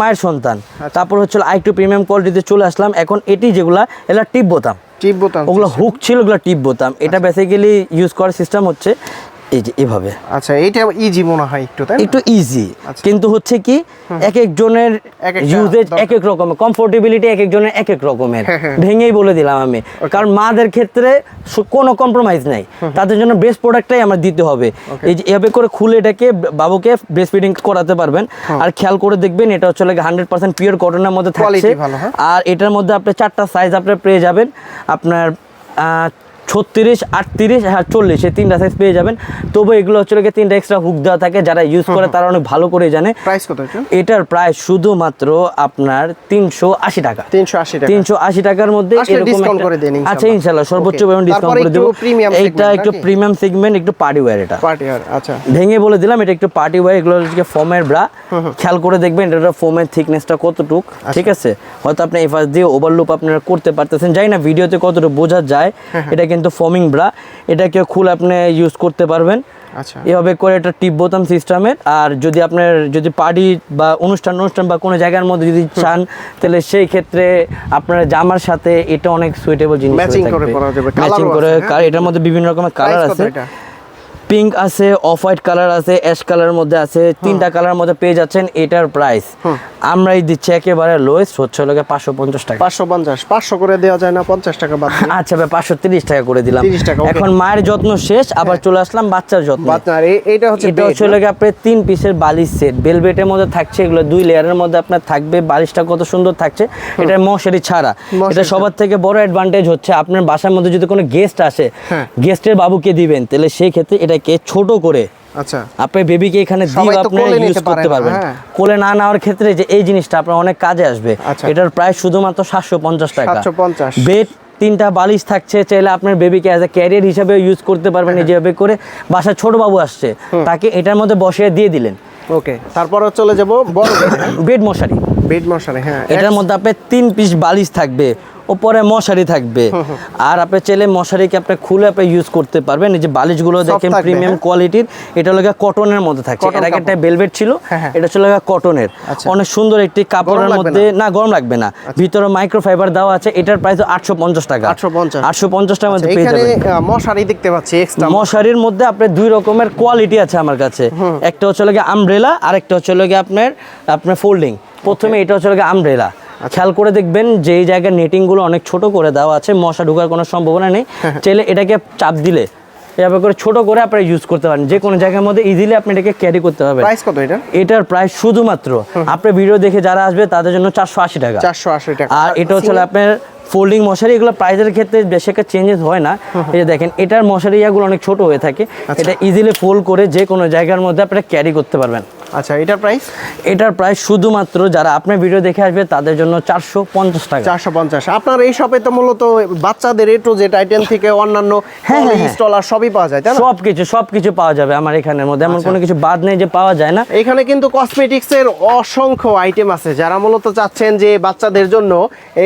মায়ের সন্তান, তারপর হচ্ছে আরেকটু প্রিমিয়াম কোয়ালিটিতে চলে আসলাম। এখন এটি যেগুলা এগুলা টিপ বোতাম, ওগুলো হুক ছিল, ওগুলো টিপ বোতাম। এটা বেসিক্যালি ইউজ করার সিস্টেম হচ্ছে এই যে এভাবে। আচ্ছা, এটা ইজি মনে হয় একটু ইজি, কিন্তু হচ্ছে কি এক একজনের ইউজেজ এক এক রকমের, কমফোর্টেবিলিটি এক একজনের এক এক রকমের। ভেঙেই বলে দিলাম আমি, কারণ মাদের ক্ষেত্রে কোনো কম্প্রোমাইজ নাই, তাদের জন্য বেস্ট প্রোডাক্টটাই আমরা দিতে হবে। এই যে এভাবে করে খুলে এটাকে বাবুকে ব্রেস্ট ফিডিং করাতে পারবেন। আর খেয়াল করে দেখবেন এটা হচ্ছে 100% পিওর কটনের মধ্যে থাকছে। আর এটার মধ্যে আপনি 4টা সাইজ আপনি পেয়ে যাবেন, আপনার 36, 38, 40 এই 3টা সাইজ পেয়ে যাবেন। তবে এগুলো হচ্ছে 3টা এক্সট্রা হুক দেওয়া থাকে, যারা ইউজ করে তারা অনেক ভালো করে জানে। প্রাইস কত এটার প্রাইস শুধুমাত্র আপনার 380 টাকা। 380 টাকার মধ্যে এরকম আচ্ছা, ইনশাআল্লাহ সর্বোচ্চ পরিমাণ ডিসকাউন্ট করে দেব। এটা একটু প্রিমিয়াম সেগমেন্ট, একটু পার্টি ওয়্যার। এটা পার্টি ওয়্যার, আচ্ছা ভেঙে বলে দিলাম এটা একটু পার্টি ওয়্যার। এগুলো হচ্ছে ফোমের ব্রা, খেয়াল করে দেখবেন এটা ফোমের থিকনেসটা কতটুক, ঠিক আছে। হয়তো আপনি এই ফাস দিয়ে ওভারলুপ আপনারা করতে পারতেছেন, জানি না ভিডিওতে কতটুকু বোঝা যায়। এটা কিন্তু ফোমিং ব্রা, এটাকে খুলে আপনি ইউজ করতে পারবেন। আচ্ছা, এভাবে করে এটা টিপ বোতাম সিস্টেমের। আর যদি আপনার পার্টি বা অনুষ্ঠান বা কোনো জায়গার মধ্যে যদি চান, তাহলে সেই ক্ষেত্রে আপনার জামার সাথে এটা অনেক সুইটেবল জিনিস, ম্যাচিং করে। এটার মধ্যে বিভিন্ন রকমের কালার আছে, পিঙ্ক আছে, অফ হোয়াইট কালার আছে, অ্যাশ কালারের মধ্যে আছে, 3টা কালারের মধ্যে পেয়ে যাচ্ছেন। এটার প্রাইস আমরাই দিচ্ছি একেবারে লোয়েস্ট, হচ্ছে 550 টাকা। 500 করে দেওয়া যায় না? 50 টাকা বাদ। আচ্ছা ভাই, 530 টাকা করে দিলাম। এখন মায়ের যত্ন শেষ, আবার চলে আসলাম বাচ্চার যত্ন। এটা হচ্ছে আপনার 3 পিসের বালিশ সেট, বেলভেটের মধ্যে থাকছে। এগুলো 2 লেয়ারের মধ্যে আপনার থাকবে। বালিশটা কত সুন্দর থাকছে, এটা মশারি ছাড়া। এটা সবার থেকে বড় অ্যাডভান্টেজ হচ্ছে আপনার বাসার মধ্যে যদি কোনো গেস্ট আসে, গেস্টের বাবুকে দিবেন, তাহলে সেই ক্ষেত্রে এটাকে ছোট করে আচ্ছা, আপনি বেবিকে এখানে দিয়ে সবাই তো আপনি কোলে ইউজ নিতে পারে করতে না, পারবেন। হ্যাঁ। কোলে না নেওয়ার ক্ষেত্রে যে এই জিনিসটা আপনার অনেক কাজে আসবে। আচ্ছা। এটার প্রাইস শুধুমাত্র 750 টাকা। 750 বেড 3টা বালিশ থাকছে, চাইলে আপনার বেবিকে অ্যাজ এ ক্যারিয়ার হিসাবে ইউজ করতে পারবেন। যেভাবে করে বাসায় ছোট বাবু আসছে তাকে এটার মধ্যে বসিয়ে দিয়ে দিলেন। ওকে, তারপরে চলে যাব বড় বেড মশারি। বেড মশারি, হ্যাঁ। এটার মধ্যে আপনার 3 পিস বালিশ থাকবে, উপরে মশারি থাকবে। আর আপনি চাইলে মশারিকে আপনি খুলে আপনি ইউজ করতে পারবেন। এই যে বালিশগুলো দেখেন থাকবে, প্রিমিয়াম হ্যাঁ। কোয়ালিটির, এটা হলো কটনের মধ্যে থাকছে। Cotton এর আগে একটা কাপড়। ভেলভেট ছিল, হ্যাঁ। এটা ছিল কটনের। আচ্ছা। অনেক সুন্দর একটি কাপড়ের লাগবে মধ্যে, না গরম লাগবে না। ভিতরে মাইক্রোফাইবার দেওয়া আছে। এটার প্রাইস 850 টাকা। 850 টাকার মধ্যে পেয়ে এখানে যাবেন। মশারি দেখতে পাচ্ছি এক্সট্রা। মশারির মধ্যে আপনার 2 রকমের কোয়ালিটি আছে আমার কাছে। একটা হচ্ছে আমব্রেলা, আর একটা হচ্ছে আপনার ফোল্ডিং। প্রথমে এটা হচ্ছে আমব্রেলা। খেয়াল করে দেখবেন যে এই জায়গার নেটিং গুলো অনেক ছোট করে দেওয়া আছে, মশা ঢোকার কোনো সম্ভাবনা নেই। চাইলে এটাকে চাপ দিলে এভাবে করে ছোট করে আপনারা ইউজ করতে পারেন, যে কোনো জায়গার মধ্যে ইজিলি আপনি এটাকে ক্যারি করতে পারবেন। প্রাইস কত এটা? এটার প্রাইস শুধুমাত্র আপনার ভিডিও দেখে যারা আসবে তাদের জন্য 480 টাকা। 480 টাকা। আর এটা হচ্ছে আপনার ফোল্ডিং মশারি। এগুলো প্রাইসের ক্ষেত্রে বেশি একটা চেঞ্জেস হয় না। এই যে দেখেন, এটার মশারি ইয়াগুলো অনেক ছোট হয়ে থাকে। এটা ইজিলি ফোল্ড করে যে কোনো জায়গার মধ্যে আপনারা ক্যারি করতে পারবেন। আচ্ছা, এটার প্রাইস? এটার প্রাইস শুধুমাত্র যারা আপনার ভিডিও দেখে আসবে তাদের জন্য 450 টাকা। 450। আপনার এই শপে তো মূলত বাচ্চাদের এ টু জেড আইটেম থেকে অন্যান্য স্টলার সবই পাওয়া যায়, তাই না? সবকিছু পাওয়া যাবে আমার এখানের মধ্যে, এমন কোনো কিছু বাদ নেই যে পাওয়া যায় না। এখানে কিন্তু কসমেটিক্সের অসংখ্য আইটেম আছে। যারা মূলত চাচ্ছেন যে বাচ্চাদের জন্য,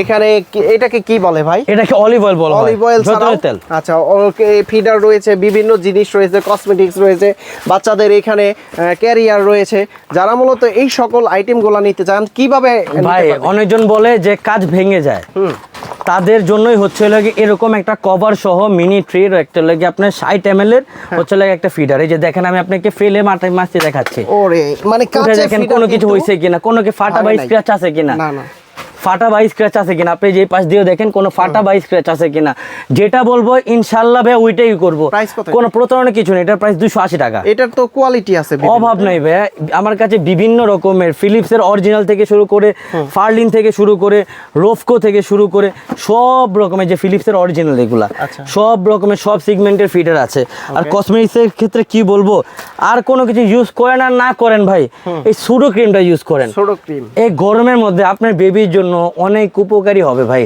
এখানে এটাকে কি বলে ভাই? এটাকে অলিভ অয়েল বলা হয়। অলিভ অয়েল ছাড়াও তেল। আচ্ছা, ওকে, ফিডার রয়েছে, বিভিন্ন জিনিস রয়েছে, কসমেটিক্স রয়েছে, বাচ্চাদের এখানে ক্যারিয়ার রয়েছে। যারা মূলত এই সকল আইটেমগুলো নিতে চান কিভাবে ভাই, অনেকজন বলে যে কাজ ভেঙে যায়, তাদের জন্যই হচ্ছে এরকম একটা কভার সহ মিনি ট্রির একটা লাগে আপনার 60 ml এর হচ্ছে একটা ফিডার। এই যে দেখেন, আমি আপনাকে ফেলে মাছটি দেখাচ্ছি। ওরে, মানে কাছে দেখেন কোনো কিছু হইছে কিনা, কোনো কি ফাটা বা স্ক্র্যাচ আছে কিনা। না না, ফাটা বা স্ক্র্যাচ আছে কিনা, আপনি যে পাশ দিয়ে দেখেন কোনো ফাটা বা স্ক্র্যাচ আছে কিনা। যেটা বলবো ইনশাআল্লাহ ভাই ওইটাই করব। কোনো প্রতারণা কিছু নেই। এটার প্রাইস 280 টাকা। এটার তো কোয়ালিটি আছে, অভাব নাই ভাই। আমার কাছে বিভিন্ন রকমের ফিলিপসের অরিজিনাল থেকে শুরু করে, ফার্লিন থেকে শুরু করে, রোফকো থেকে শুরু করে সব রকমের যে ফিলিপসের অরিজিনাল এগুলা, সব রকমের সব সিগমেন্টের ফিডার আছে। আর কসমেটিক্সের ক্ষেত্রে কি বলবো, আর কোনো কিছু ইউজ করেন আর না করেন ভাই, এই সুডো ক্রিমটা ইউজ করেন। সুডো ক্রিম এই গরমের মধ্যে আপনার বেবির জন্য অনেক উপকারী হবে ভাই।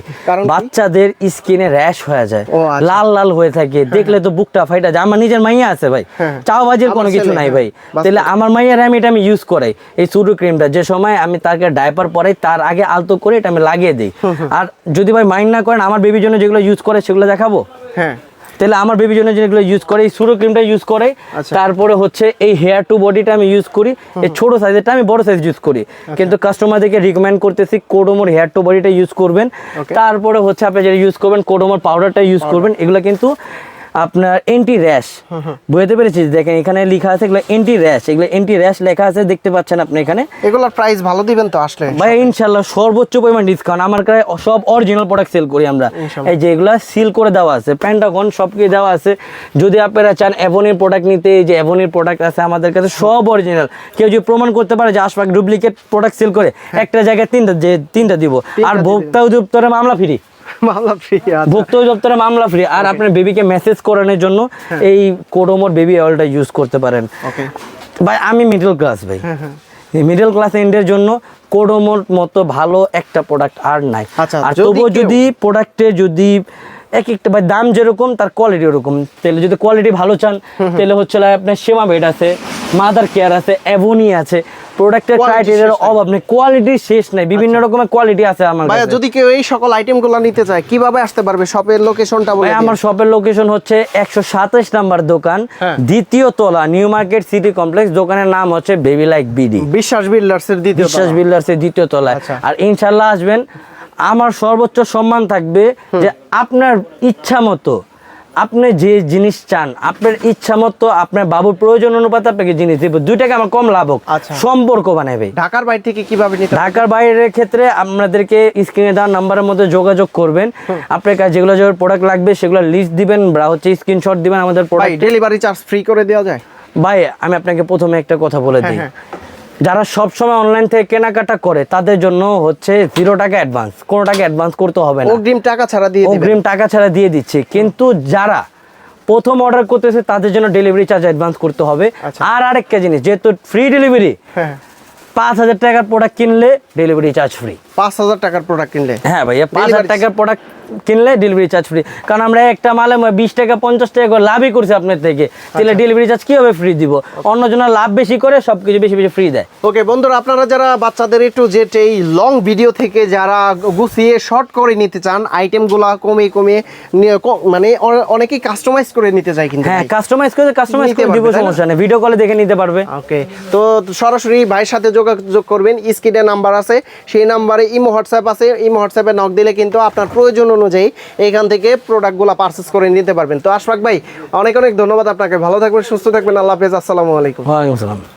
বাচ্চাদের স্কিনে র্যাশ হয়ে যায়, লাল লাল হয়ে থাকে, দেখলে তো বুকটা ফাইটা যায়। আমার নিজের মাইয়া আছে ভাই, চাওবাজির কোনো কিছু নাই ভাই। তাহলে আমার মাইয়ার আমি এটা ইউজ করাই, এই সুডো ক্রিমটা। যে সময় আমি তাকে ডাইপার পরাই তার আগে আলতো করে এটা আমি লাগিয়ে দিই। আর যদি ভাই মাইন্ড না করেন, আমার বেবির জন্য যেগুলো ইউজ করে সেগুলো দেখাবো। হ্যাঁ, তাহলে আমার বেবির জন্য যেগুলো ইউজ করে, এই সুডো ক্রিমটা ইউজ করে। তারপরে হচ্ছে এই হেয়ার টু বডিটা আমি ইউজ করি। এই ছোট সাইজেরটা আমি বড় সাইজ ইউজ করি, কিন্তু কাস্টমারদেরকে রিকমেন্ড করতেছি কোডোমোর হেয়ার টু বডিটা ইউজ করবেন। তারপরে হচ্ছে আপনি যেটা ইউজ করবেন, কোডোমোর পাউডারটা ইউজ করবেন। এগুলো কিন্তু আপনার এন্টি র্যাশ, বুঝতে পেরেছি? দেখেন এখানে লেখা আছে এগুলো এন্টি র্যাশ, এগুলো এন্টি র্যাশ লেখা আছে, দেখতে পাচ্ছেন আপনি এখানে। এগুলোর প্রাইস ভালো দিবেন তো আসলে? ভাই ইনশাআল্লাহ সর্বোচ্চ পরিমাণ ডিসকাউন্ট। আমার কাছে সব অরিজিনাল প্রোডাক্ট সেল করি আমরা। এই যে এগুলা সিল করে দেওয়া আছে, পেন্টাগন সব কিছু দেওয়া আছে। যদি আপনারা চান অ্যাভনির প্রোডাক্ট নিতে, এই যে অ্যাভনির প্রোডাক্ট আছে আমাদের কাছে সব অরিজিনাল। কেউ যদি প্রমাণ করতে পারে যে আশপাশ ডুপ্লিকেট প্রোডাক্ট সেল করে, একটা জায়গায় তিনটা দিব। আর ভোক্তা অধিদপ্তরে মামলা ফ্রি, ভোক্তা অধিদপ্তরে মামলা ফ্রি। আর আপনার বেবিকে মেসেজ করানোর জন্য এই কোডোমোর বেবি অয়েলটা ইউজ করতে পারেন। ভাই আমি মিডল ক্লাস ভাই, মিডল ক্লাস এন্ডের জন্য কোডোমোর মতো ভালো একটা প্রোডাক্ট আর নাই। আর তবুও যদি প্রোডাক্টে যদি এক একটা ভাই দাম যেরকম তার কোয়ালিটি ওরকম, তাহলে যদি কোয়ালিটি ভালো চান তাহলে হচ্ছে আপনার সেমা বেড আছে, মাদার কেয়ার আছে, অ্যাভনি আছে। প্রোডাক্টের ক্রাইটেরিয়ার অভাব নেই, কোয়ালিটি শেষ নাই, বিভিন্ন রকমের কোয়ালিটি আছে আমার কাছে। যদি কেউ এই সকল আইটেমগুলো নিতে চায় কিভাবে আসতে পারবে? শপের লোকেশনটা বলে দিন। আমার শপের লোকেশন হচ্ছে 127 নাম্বার দোকান, দ্বিতীয় তলা, নিউ মার্কেট সিটি কমপ্লেক্স। দোকানের নাম হচ্ছে বেবি লাইক বিডি, বিশ্বাস বিল্ডার্সের দ্বিতীয় তলায়। আর ইনশাআল্লাহ আসবেন, আমার সর্বোচ্চ সম্মান থাকবে যে আপনার ইচ্ছা মতো আপনি যে জিনিস চান, আপনার ইচ্ছা মতো আপনার বাবুর প্রয়োজন অনুপাতে আপনাকে জিনিস দিব। 2 টাকা আমার কম লাভ হোক, সম্পর্ক বানাবে। ঢাকার বাইরে থেকে কিভাবে নিতে? ঢাকার বাইরের ক্ষেত্রে আপনাদেরকে স্ক্রিনে দেওয়া নাম্বারের মধ্যে যোগাযোগ করবেন। আপনার কাছে যেগুলো প্রোডাক্ট লাগবে সেগুলো লিস্ট দিবেন বা হচ্ছে স্ক্রিনশট দিবেন আমাদের প্রোডাক্ট। ডেলিভারি চার্জ ফ্রি করে দেওয়া যায়? ভাই আমি আপনাকে প্রথমে একটা কথা বলে দিই, যারা সব সময় অনলাইন থেকে কেনাকাটা করে তাদের জন্য হচ্ছে 0 টাকা অ্যাডভান্স, কোনো টাকা অ্যাডভান্স করতে হবে না, অগ্রিম টাকা ছাড়া দিয়ে দিবেন। অগ্রিম টাকা ছাড়া দিয়ে দিচ্ছি। কিন্তু যারা প্রথম অর্ডার করতেছে তাদের জন্য ডেলিভারি চার্জ অ্যাডভান্স করতে হবে। আচ্ছা। আর আরেকটা জিনিস, যেহেতু ফ্রি ডেলিভারি, হ্যাঁ 5,000 টাকার প্রোডাক্ট কিনলে ডেলিভারি চার্জ ফ্রি। 5,000 টাকার প্রোডাক্ট কিনলে? হ্যাঁ ভাইয়া, 5,000 টাকার প্রোডাক্ট কিনলে ডেলিভারি চার্জ ফ্রি। কারণ আমরা একটা মালে 20 টাকা 50 টাকা করে লাভই করছি আপনার থেকে, তাহলে ডেলিভারি চার্জ কিভাবে ফ্রি দিব? অন্যজনের লাভ বেশি করে সবকিছু বেশি বেশি ফ্রি দেয়। ওকে বন্ধুরা, আপনারা যারা বাচ্চাদের একটু যে এই লং ভিডিও থেকে যারা গুছিয়ে শর্ট করে নিতে চান, আইটেমগুলো কমিয়ে কমিয়ে মানে অনেকেই কাস্টমাইজ করে নিতে চায় কিন্তু। হ্যাঁ, কাস্টমাইজ করে নিতে দিব, পারবে, তাই না? সমস্যা নেই, ভিডিও কলে দেখে নিতে পারবে। ওকে, তো সরাসরি ভাইয়ের সাথে যোগাযোগ করবেন। স্ক্রিনে নাম্বার আছে, সেই নাম্বারে ইমো হোয়াটসঅ্যাপ আছে, ইমো হোয়াটসঅ্যাপে নক দিলে কিন্তু আপনার প্রয়োজন অনুযায়ী এইখান থেকে প্রোডাক্টগুলো পারচেস করে নিতে পারবেন। তো আশফাক ভাই, অনেক অনেক ধন্যবাদ আপনাকে। ভালো থাকবেন, সুস্থ থাকবেন, আল্লাহ হাফেজ, আসসালামু আলাইকুম। ওয়ালাইকুম আসসালাম।